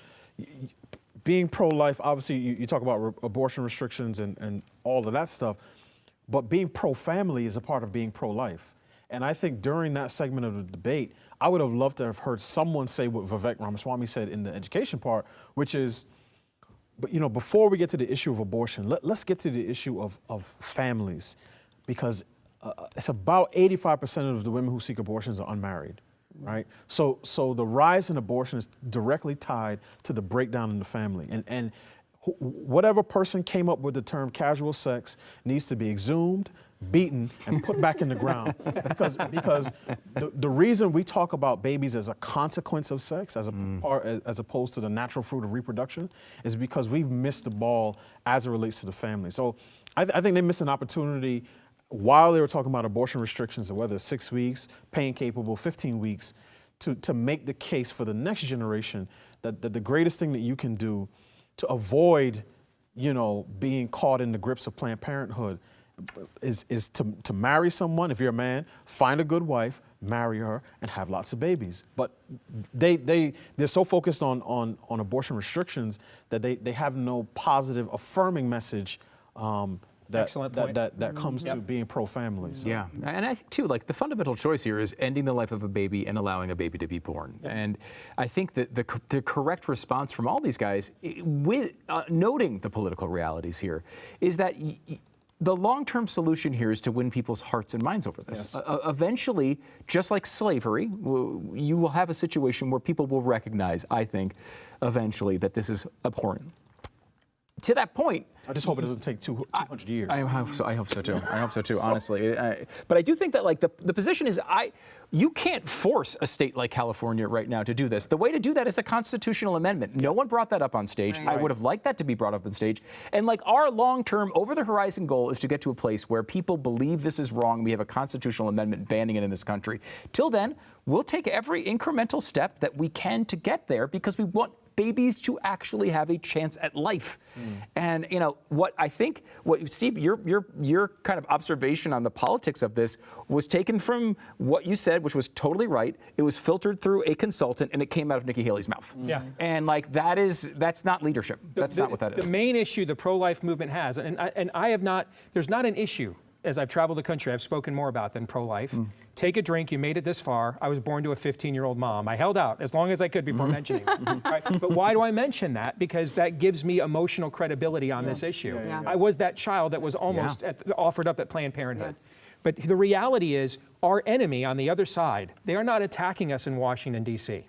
being pro-life, obviously you talk about abortion restrictions and all of that stuff, but being pro-family is a part of being pro-life. And I think during that segment of the debate, I would have loved to have heard someone say what Vivek Ramaswamy said in the education part, which is, but before we get to the issue of abortion, let's get to the issue of families, because it's about 85% of the women who seek abortions are unmarried, right? So the rise in abortion is directly tied to the breakdown in the family. And whatever person came up with the term casual sex needs to be exhumed, beaten, and put back in the ground. Because the reason we talk about babies as a consequence of sex, as opposed to the natural fruit of reproduction, is because we've missed the ball as it relates to the family. So I think they missed an opportunity while they were talking about abortion restrictions, and whether it's 6 weeks, pain capable, 15 weeks, to make the case for the next generation that the greatest thing that you can do to avoid, being caught in the grips of Planned Parenthood is to marry someone. If you're a man, find a good wife, marry her, and have lots of babies. But they're so focused on abortion restrictions that they have no positive affirming message that comes to being pro-family. So. Yeah, and I think too, like the fundamental choice here is ending the life of a baby and allowing a baby to be born. Yeah. And I think that the correct response from all these guys, with noting the political realities here, is that the long-term solution here is to win people's hearts and minds over this. Yes. Eventually, just like slavery, you will have a situation where people will recognize, I think, eventually that this is abhorrent. to that point, I just hope it doesn't take 200 years. I hope so. I hope so too. I hope so too. Honestly, but I do think that like the position is you can't force a state like California right now to do this. The way to do that is a constitutional amendment. No one brought that up on stage. Right. I would have liked that to be brought up on stage. And like our long-term, over-the-horizon goal is to get to a place where people believe this is wrong. We have a constitutional amendment banning it in this country. Till then, we'll take every incremental step that we can to get there because we want babies to actually have a chance at life. And you know what I think, Steve, your kind of observation on the politics of this was taken from what you said, which was totally right. It was filtered through a consultant, and it came out of Nikki Haley's mouth. Yeah. And like that's not leadership. That's not what that is. The main issue the pro-life movement has, and I have not. There's not an issue. As I've traveled the country, I've spoken more about than pro-life. Take a drink, you made it this far. I was born to a 15-year-old mom. I held out as long as I could before mentioning it. Right? But why do I mention that? Because that gives me emotional credibility on this issue. I was that child that was almost offered up at Planned Parenthood. Yes. But the reality is, our enemy on the other side, they are not attacking us in Washington, D.C.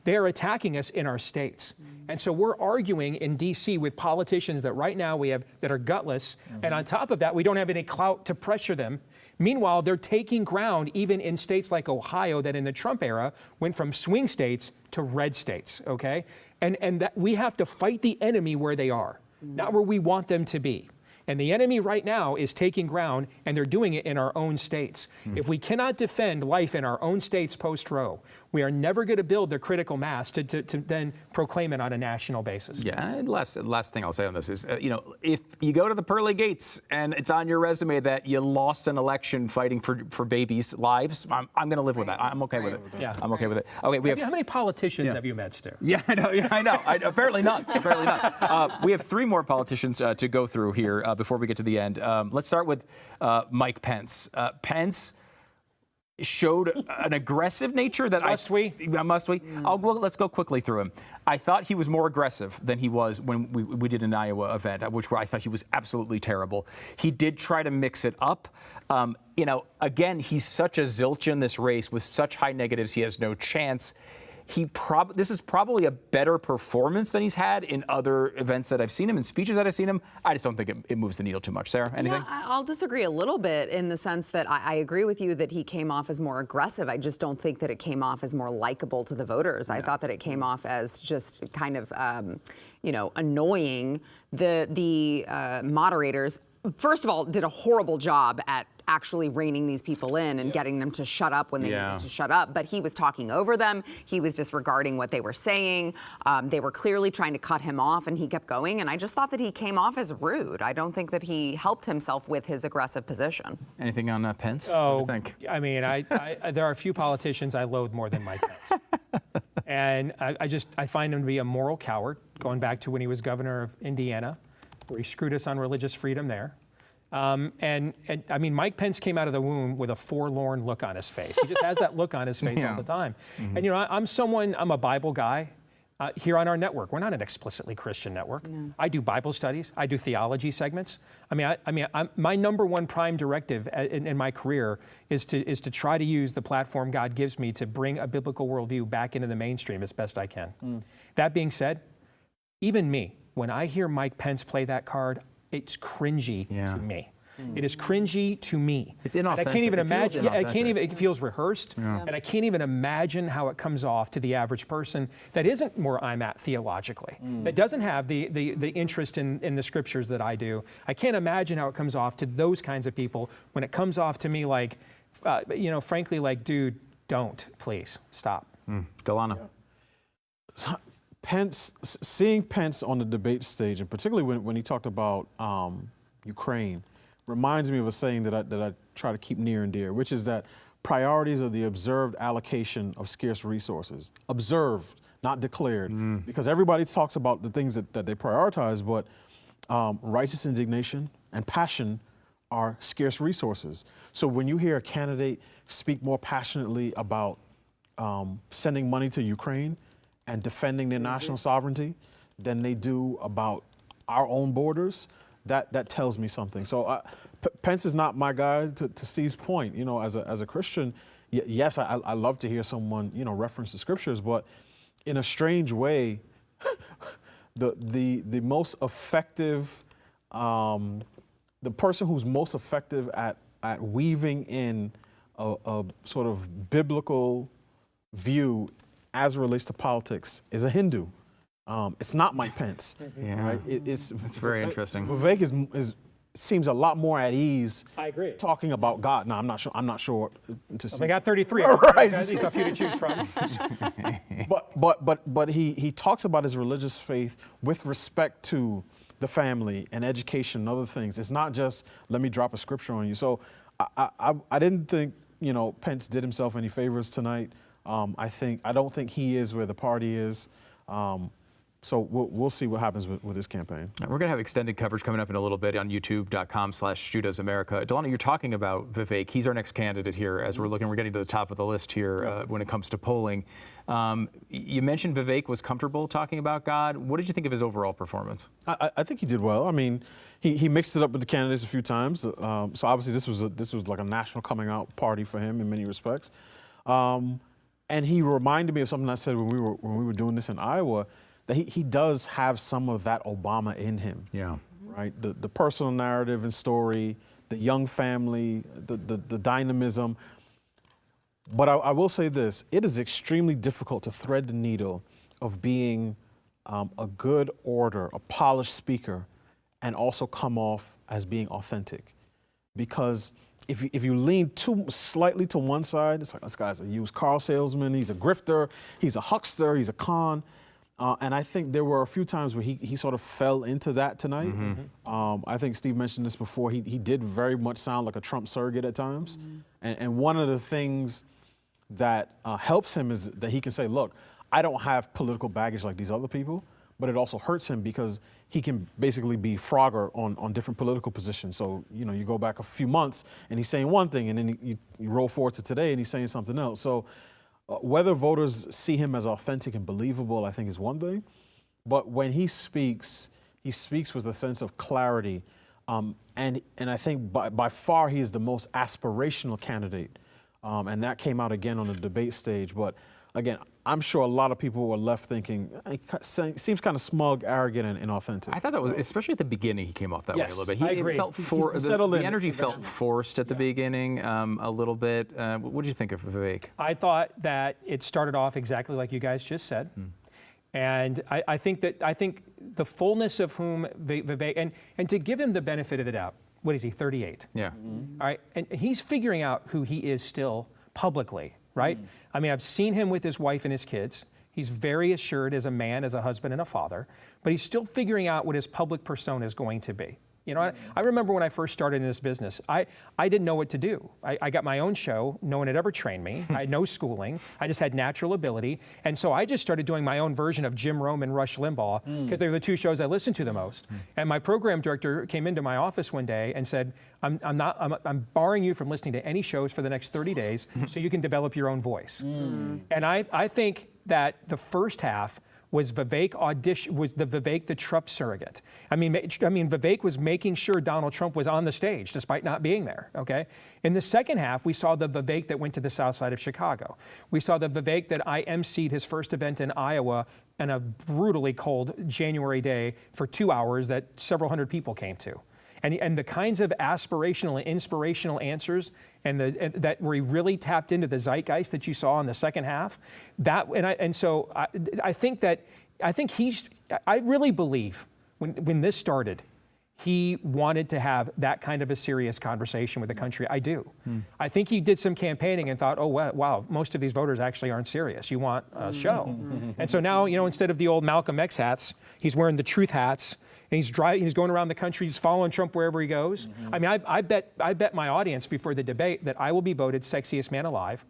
They are attacking us in our states. And so we're arguing in D.C. with politicians that right now we have that are gutless. And on top of that, we don't have any clout to pressure them. Meanwhile, they're taking ground even in states like Ohio that in the Trump era went from swing states to red states, okay? And that we have to fight the enemy where they are, not where we want them to be. And the enemy right now is taking ground, and they're doing it in our own states. If we cannot defend life in our own states post-Roe, we are never going to build the critical mass to then proclaim it on a national basis. Yeah, and last thing I'll say on this is, if you go to the pearly gates and it's on your resume that you lost an election fighting for babies' lives, I'm going to live with that. I'm okay with it. Yeah. I'm okay with it. Okay, we have. How many politicians have you met, Stu? Yeah, I know. Apparently not. Apparently not. We have 3 more politicians to go through here before we get to the end. Let's start with Mike Pence. Pence showed an aggressive nature that Must we? Let's go quickly through him. I thought he was more aggressive than he was when we did an Iowa event, which I thought he was absolutely terrible. He did try to mix it up. Again, he's such a zilch in this race with such high negatives, he has no chance. This is probably a better performance than he's had in other events that I've seen him, in speeches that I've seen him. I just don't think it moves the needle too much. Sarah, anything? Yeah, I'll disagree a little bit in the sense that I agree with you that he came off as more aggressive. I just don't think that it came off as more likable to the voters. I thought that it came off as just kind of, annoying. The moderators, first of all, did a horrible job at actually reining these people in and getting them to shut up when they needed to shut up. But he was talking over them. He was disregarding what they were saying. They were clearly trying to cut him off, and he kept going. And I just thought that he came off as rude. I don't think that he helped himself with his aggressive position. Anything on Pence? Oh, What do you think? I mean, there are a few politicians I loathe more than Mike Pence. And I find him to be a moral coward, going back to when he was governor of Indiana, where he screwed us on religious freedom there. And I mean, Mike Pence came out of the womb with a forlorn look on his face. He just has that look on his face all the time. And I'm a Bible guy. Here on our network, we're not an explicitly Christian network. No. I do Bible studies. I do theology segments. My number one prime directive in my career is to try to use the platform God gives me to bring a biblical worldview back into the mainstream as best I can. That being said, even me, when I hear Mike Pence play that card, it's cringy to me. It is cringy to me. It's inauthentic. And I can't even imagine. It feels rehearsed, and I can't even imagine how it comes off to the average person that isn't where I'm at theologically, that doesn't have the interest in the scriptures that I do. I can't imagine how it comes off to those kinds of people when it comes off to me like, frankly, like, dude, don't, please, stop. Delano. Seeing Pence on the debate stage, and particularly when he talked about Ukraine, reminds me of a saying that I try to keep near and dear, which is that priorities are the observed allocation of scarce resources. Observed, not declared. Because everybody talks about the things that they prioritize, but righteous indignation and passion are scarce resources. So when you hear a candidate speak more passionately about sending money to Ukraine and defending their national sovereignty than they do about our own borders, that tells me something. So Pence is not my guy. To Steve's point, as a Christian, yes, I love to hear someone reference the scriptures, but in a strange way, the most effective, the person who's most effective at weaving in a sort of biblical view as it relates to politics is a Hindu. It's not Mike Pence. Yeah. Right? It's very interesting. Vivek seems a lot more at ease. I agree. Talking about God. Now I'm not sure to see. They got 33. Right. At least a few to choose from. But he talks about his religious faith with respect to the family and education and other things. It's not just let me drop a scripture on you. So I didn't think Pence did himself any favors tonight. I don't think he is where the party is. So we'll see what happens with this campaign. We're going to have extended coverage coming up in a little bit on youtube.com/StuDoesAmerica. Delano, you're talking about Vivek. He's our next candidate here as we're getting to the top of the list here when it comes to polling. You mentioned Vivek was comfortable talking about God. What did you think of his overall performance? I think he did well. I mean, he mixed it up with the candidates a few times. So obviously this was like a national coming out party for him in many respects. And he reminded me of something I said when we were doing this in Iowa, that he does have some of that Obama in him. Yeah. Right? The personal narrative and story, the young family, the dynamism. But I will say this, it is extremely difficult to thread the needle of being a good orator, a polished speaker, and also come off as being authentic. Because if you lean too slightly to one side, it's like this guy's a used car salesman, he's a grifter, he's a huckster, he's a con. And I think there were a few times where he sort of fell into that tonight. I think Steve mentioned this before. He did very much sound like a Trump surrogate at times. And one of the things that helps him is that he can say, look, I don't have political baggage like these other people, but it also hurts him because he can basically be Frogger on different political positions. So, you go back a few months and he's saying one thing, and then you roll forward to today and he's saying something else. So whether voters see him as authentic and believable, I think is one thing. But when he speaks with a sense of clarity. And I think by far he is the most aspirational candidate. And that came out again on the debate stage. But again, I'm sure a lot of people were left thinking, he seems kind of smug, arrogant, and inauthentic. I thought that was, especially at the beginning, he came off that way a little bit. I agree. The energy felt forced at the beginning a little bit. What did you think of Vivek? I thought that it started off exactly like you guys just said. And I think the fullness of whom Vivek, and to give him the benefit of the doubt, what is he, 38? Yeah. All right, and he's figuring out who he is still publicly, right? I mean, I've seen him with his wife and his kids. He's very assured as a man, as a husband and a father, but he's still figuring out what his public persona is going to be. I remember when I first started in this business, I didn't know what to do. I got my own show. No one had ever trained me. I had no schooling. I just had natural ability. And so I just started doing my own version of Jim Rome and Rush Limbaugh because they're the two shows I listened to the most. And my program director came into my office one day and said, I'm barring you from listening to any shows for the next 30 days so you can develop your own voice. And I think that the first half was Vivek the Trump surrogate. I mean, Vivek was making sure Donald Trump was on the stage despite not being there, okay? In the second half, we saw the Vivek that went to the south side of Chicago. We saw the Vivek that I emceed his first event in Iowa on a brutally cold January day for 2 hours that several hundred people came to. And the kinds of aspirational and inspirational answers that where he really tapped into the zeitgeist that you saw in the second half, I really believe when this started, he wanted to have that kind of a serious conversation with the country. I do. I think he did some campaigning and thought, oh, wow, most of these voters actually aren't serious. You want a show. And so now, instead of the old Malcolm X hats, he's wearing the truth hats. And he's going around the country, he's following Trump wherever he goes. I mean, I bet my audience before the debate that I will be voted sexiest man alive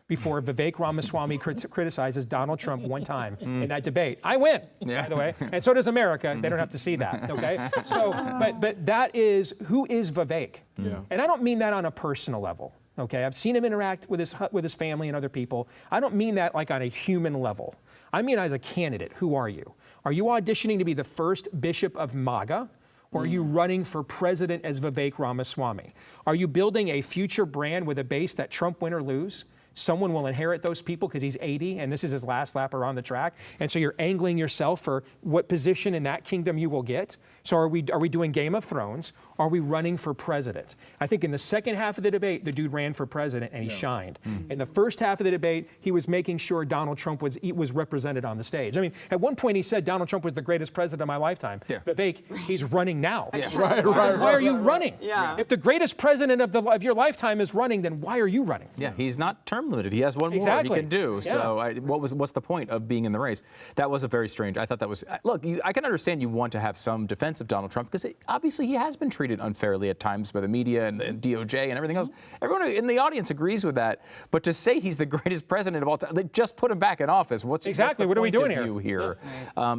before Vivek Ramaswamy criticizes Donald Trump one time in that debate. I win, by the way, and so does America. They don't have to see that, okay? So, but that is, who is Vivek? And I don't mean that on a personal level, okay? I've seen him interact with his family and other people. I don't mean that like on a human level. I mean as a candidate, who are you? Are you auditioning to be the first bishop of MAGA? Or are you running for president as Vivek Ramaswamy? Are you building a future brand with a base that Trump win or lose? someone will inherit those people because he's 80 and this is his last lap around the track. And so you're angling yourself for what position in that kingdom you will get. So are we doing Game of Thrones? Are we running for president? I think in the second half of the debate, the dude ran for president and he shined. In the first half of the debate, he was making sure Donald Trump was represented on the stage. I mean, at one point he said Donald Trump was the greatest president of my lifetime. Vivek, he's running now. Right. Why are you running? If the greatest president of your lifetime is running, then why are you running? Yeah, he's not term limited. He has one more he can do. So what's the point of being in the race? That was a very strange. I thought that was. Look, I can understand you want to have some defense of Donald Trump because obviously he has been treated unfairly at times by the media and DOJ and everything else. Everyone in the audience agrees with that. But to say he's the greatest president of all time, they just put him back in office. What's the what are we doing here?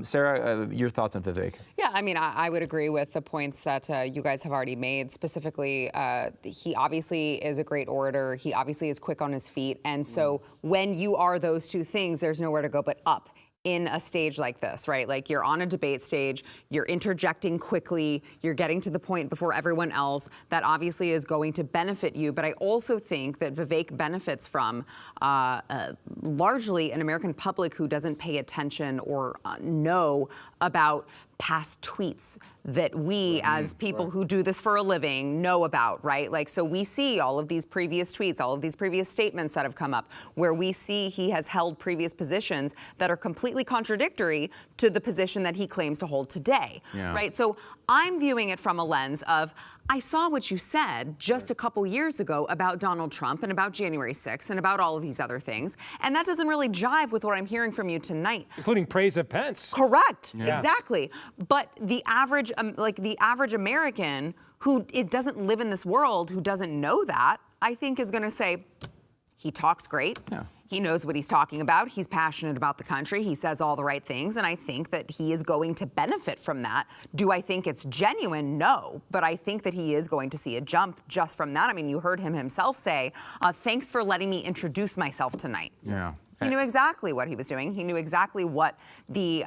Sarah, your thoughts on Vivek? Yeah, I mean, I would agree with the points that you guys have already made. Specifically, he obviously is a great orator. He obviously is quick on his feet. And so when you are those two things, there's nowhere to go but up in a stage like this, right? Like you're on a debate stage, you're interjecting quickly, you're getting to the point before everyone else. That obviously is going to benefit you. But I also think that Vivek benefits from largely an American public who doesn't pay attention or know about past tweets that we as people who do this for a living know about, right? Like, so we see all of these previous tweets, all of these previous statements that have come up where we see he has held previous positions that are completely contradictory to the position that he claims to hold today, right? So I'm viewing it from a lens of, I saw what you said just a couple years ago about Donald Trump and about January 6th and about all of these other things. And that doesn't really jive with what I'm hearing from you tonight. Including praise of Pence. Correct. Exactly. But the average, the average American who doesn't live in this world, who doesn't know that, I think is going to say, he talks great. He knows what he's talking about. He's passionate about the country. He says all the right things. And I think that he is going to benefit from that. Do I think it's genuine? No. But I think that he is going to see a jump just from that. I mean, you heard him himself say, thanks for letting me introduce myself tonight. He knew exactly what he was doing. He knew exactly what the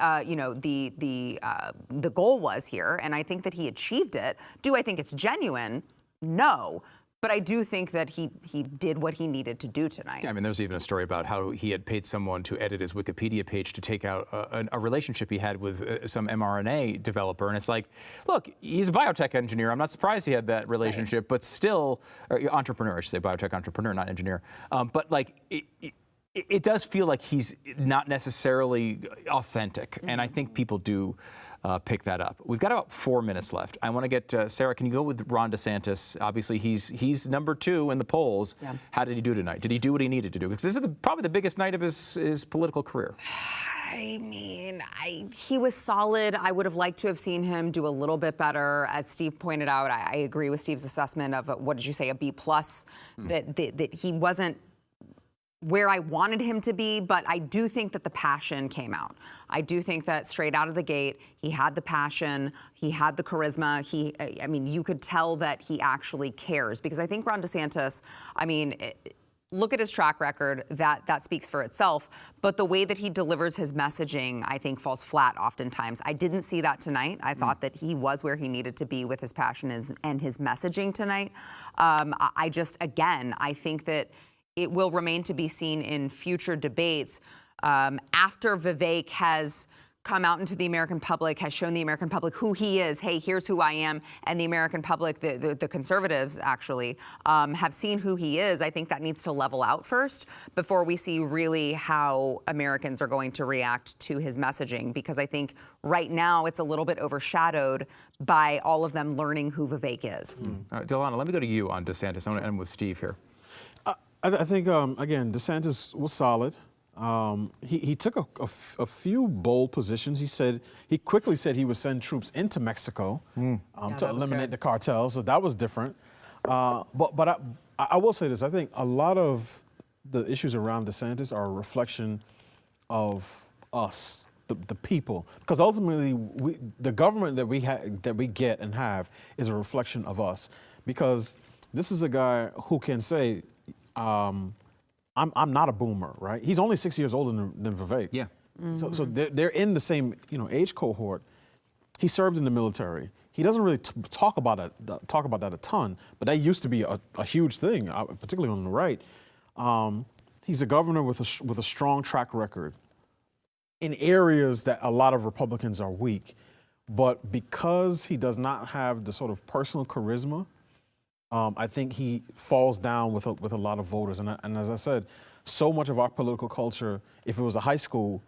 goal was here. And I think that he achieved it. Do I think it's genuine? No. But I do think that he did what he needed to do tonight. Yeah, I mean, there's even a story about how he had paid someone to edit his Wikipedia page to take out a relationship he had with some mRNA developer. And it's like, look, he's a biotech engineer. I'm not surprised he had that relationship, but still, or entrepreneur, I should say, biotech entrepreneur, not engineer. But like, it does feel like he's not necessarily authentic. And I think people do pick that up. We've got about 4 minutes left. I want to get, Sarah, can you go with Ron DeSantis? Obviously, he's number 2 in the polls. How did he do tonight? Did he do what he needed to do? Because this is probably the biggest night of his political career. I mean, he was solid. I would have liked to have seen him do a little bit better. As Steve pointed out, I agree with Steve's assessment of, what did you say, a B+, that he wasn't where I wanted him to be, but I do think that the passion came out. I do think that straight out of the gate, he had the passion, he had the charisma. I mean, you could tell that he actually cares, because I think Ron DeSantis, I mean, look at his track record, that speaks for itself. But the way that he delivers his messaging, I think, falls flat oftentimes. I didn't see that tonight. I thought that he was where he needed to be with his passion and his messaging tonight. I think that it will remain to be seen in future debates after Vivek has come out into the American public, has shown the American public who he is. Hey, here's who I am. And the American public, the conservatives actually, have seen who he is. I think that needs to level out first before we see really how Americans are going to react to his messaging. Because I think right now it's a little bit overshadowed by all of them learning who Vivek is. Delana, let me go to you on DeSantis. I want to end with Steve here. I think, again, DeSantis was solid. He took a few bold positions. He quickly said he would send troops into Mexico to eliminate the cartels. So that was different. But I will say this. I think a lot of the issues around DeSantis are a reflection of us, the people. Because ultimately, the government that we get and have is a reflection of us. Because this is a guy who can say, I'm not a boomer, right? He's only 6 years older than Vivek. Yeah. So they're in the same age cohort. He served in the military. He doesn't really talk about that a ton, but that used to be a huge thing, particularly on the right. he's a governor with a strong track record in areas that a lot of Republicans are weak. But because he does not have the sort of personal charisma, I think he falls down with a lot of voters. And as I said, so much of our political culture, if it was a high school,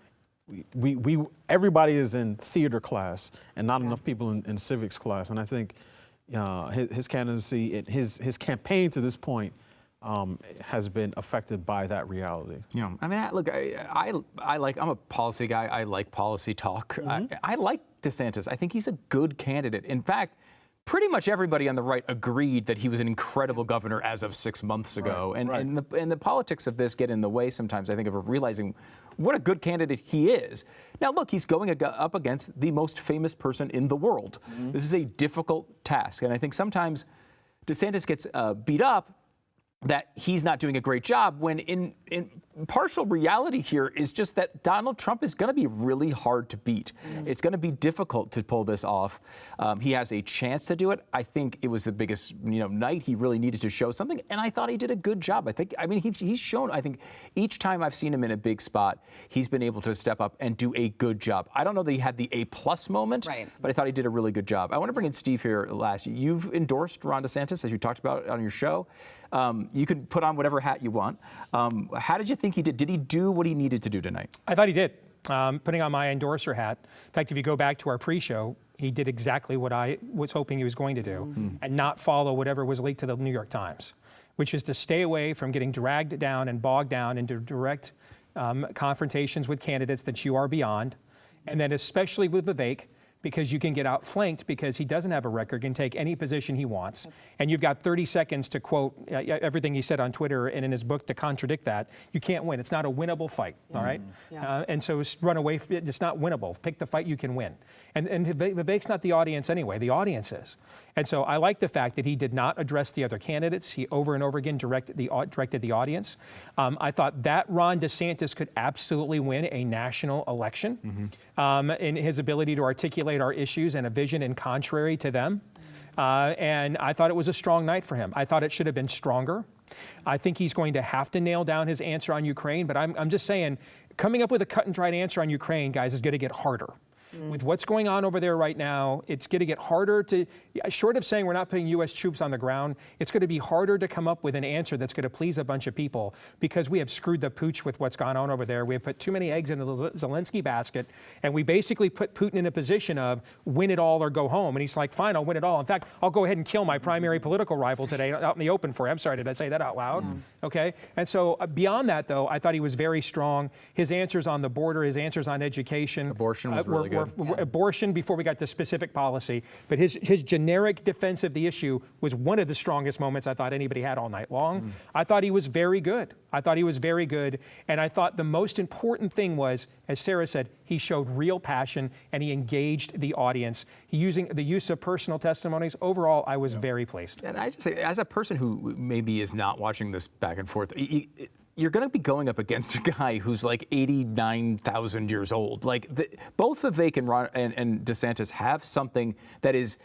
everybody is in theater class and not enough people in civics class. And I think his candidacy, his campaign to this point has been affected by that reality. Yeah, I mean, look, I'm a policy guy. I like policy talk. I like DeSantis. I think he's a good candidate. In fact, pretty much everybody on the right agreed that he was an incredible governor as of 6 months ago. And the politics of this get in the way sometimes, I think, of realizing what a good candidate he is. Now, look, he's going up against the most famous person in the world. This is a difficult task. And I think sometimes DeSantis gets beat up that he's not doing a great job, when in partial reality here is just that Donald Trump is going to be really hard to beat. It's going to be difficult to pull this off. He has a chance to do it. I think it was the biggest night. He really needed to show something, and I thought he did a good job. He's shown, I think, each time I've seen him in a big spot, he's been able to step up and do a good job. I don't know that he had the A+ moment, but I thought he did a really good job. I want to bring in Steve here last. You've endorsed Ron DeSantis, as you talked about on your show. You can put on whatever hat you want. How did you think he did? Did he do what he needed to do tonight? I thought he did. Putting on my endorser hat. In fact, if you go back to our pre-show, he did exactly what I was hoping he was going to do and not follow whatever was leaked to the New York Times, which is to stay away from getting dragged down and bogged down into direct confrontations with candidates that you are beyond. And then especially with Vivek, because you can get outflanked because he doesn't have a record, can take any position he wants. And you've got 30 seconds to quote everything he said on Twitter and in his book to contradict that. You can't win. It's not a winnable fight, all right? And so run away. It's not winnable. Pick the fight you can win. And Vivek's not the audience anyway. The audience is. And so I like the fact that he did not address the other candidates. He over and over again directed the audience. I thought that Ron DeSantis could absolutely win a national election in his ability to articulate our issues and a vision and contrary to them. And I thought it was a strong night for him. I thought it should have been stronger. I think he's going to have to nail down his answer on Ukraine. But I'm just saying, coming up with a cut and dried answer on Ukraine, guys, is going to get harder. With what's going on over there right now, it's going to get harder to, short of saying we're not putting U.S. troops on the ground, it's going to be harder to come up with an answer that's going to please a bunch of people because we have screwed the pooch with what's gone on over there. We have put too many eggs in the Zelensky basket, and we basically put Putin in a position of win it all or go home. And he's like, fine, I'll win it all. In fact, I'll go ahead and kill my primary political rival today out in the open for him. I'm sorry, did I say that out loud? Okay. And so beyond that, though, I thought he was very strong. His answers on the border, his answers on education. Abortion was really good. Abortion before we got to specific policy, but his generic defense of the issue was one of the strongest moments I thought anybody had all night long. I thought he was very good. And I thought the most important thing was, as Sarah said, he showed real passion and he engaged the audience. Using the use of personal testimonies. Overall, I was very pleased. And I just say, as a person who maybe is not watching this back and forth, you're going to be going up against a guy who's like 89,000 years old. Like both Vivek and DeSantis have something that is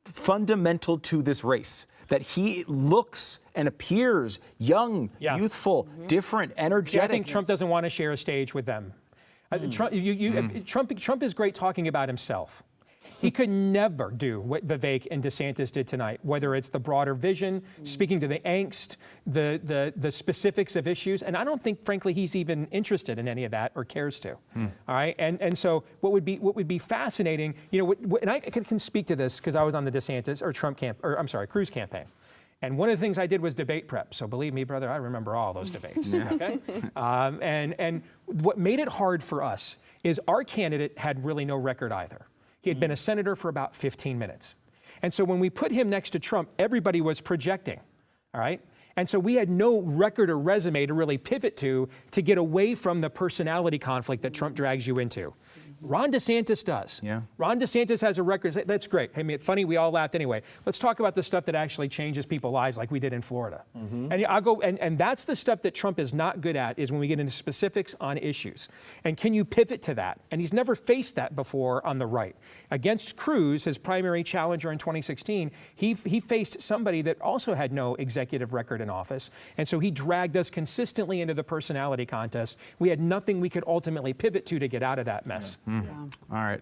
fundamental to this race. That he looks and appears young, youthful, different, energetic. I think Trump doesn't want to share a stage with them. Trump is great talking about himself. He could never do what Vivek and DeSantis did tonight, whether it's the broader vision, speaking to the angst, the specifics of issues. And I don't think, frankly, he's even interested in any of that or cares to. All right. And so what would be fascinating, and I can speak to this because I was on the DeSantis or Cruz campaign. And one of the things I did was debate prep. So believe me, brother, I remember all those debates. Okay. And what made it hard for us is our candidate had really no record either. He had been a senator for about 15 minutes. And so when we put him next to Trump, everybody was projecting, all right? And so we had no record or resume to really pivot to get away from the personality conflict that Trump drags you into. Ron DeSantis does. Yeah. Ron DeSantis has a record. That's great. I mean, funny, we all laughed anyway. Let's talk about the stuff that actually changes people's lives like we did in Florida. And I'll go, and that's the stuff that Trump is not good at, is when we get into specifics on issues. And can you pivot to that? And he's never faced that before on the right. Against Cruz, his primary challenger in 2016, he faced somebody that also had no executive record in office. And so he dragged us consistently into the personality contest. We had nothing we could ultimately pivot to get out of that mess. All right.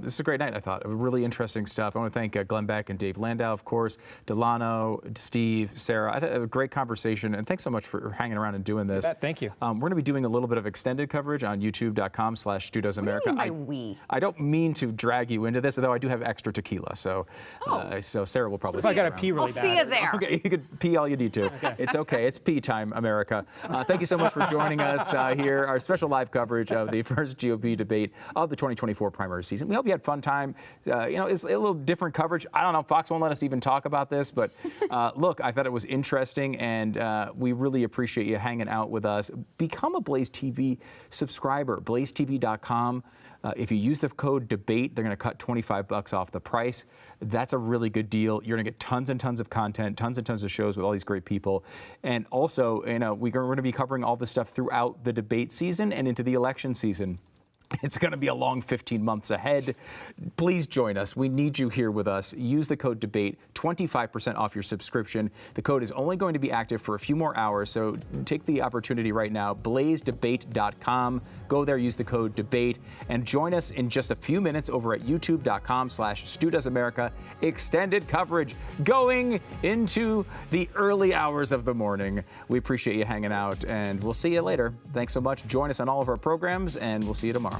This is a great night, I thought. Really interesting stuff. I want to thank Glenn Beck and Dave Landau, of course, Delano, Steve, Sarah. I thought it was a great conversation, and thanks so much for hanging around and doing this. Thank you. We're going to be doing a little bit of extended coverage on youtube.com/StuDoesAmerica. What do you mean by we? I don't mean to drag you into this, although I do have extra tequila, so so Sarah will probably. So I got to around. pee really I'll bad. see you there. Okay, you could pee all you need to. It's okay. It's pee time, America. Thank you so much for joining us here. Our special live coverage of the first GOP debate of the 2024 primary season. We hope you had a fun time. It's a little different coverage. I don't know. Fox won't let us even talk about this, but look, I thought it was interesting, and we really appreciate you hanging out with us. Become a Blaze TV subscriber. BlazeTV.com. If you use the code DEBATE, they're going to cut $25 off the price. That's a really good deal. You're going to get tons and tons of content, tons and tons of shows with all these great people. And also, we're going to be covering all this stuff throughout the debate season and into the election season. It's going to be a long 15 months ahead. Please join us. We need you here with us. Use the code DEBATE, 25% off your subscription. The code is only going to be active for a few more hours, so take the opportunity right now. BlazeDebate.com. Go there, use the code DEBATE, and join us in just a few minutes over at youtube.com/StuDoesAmerica. Extended coverage going into the early hours of the morning. We appreciate you hanging out, and we'll see you later. Thanks so much. Join us on all of our programs, and we'll see you tomorrow.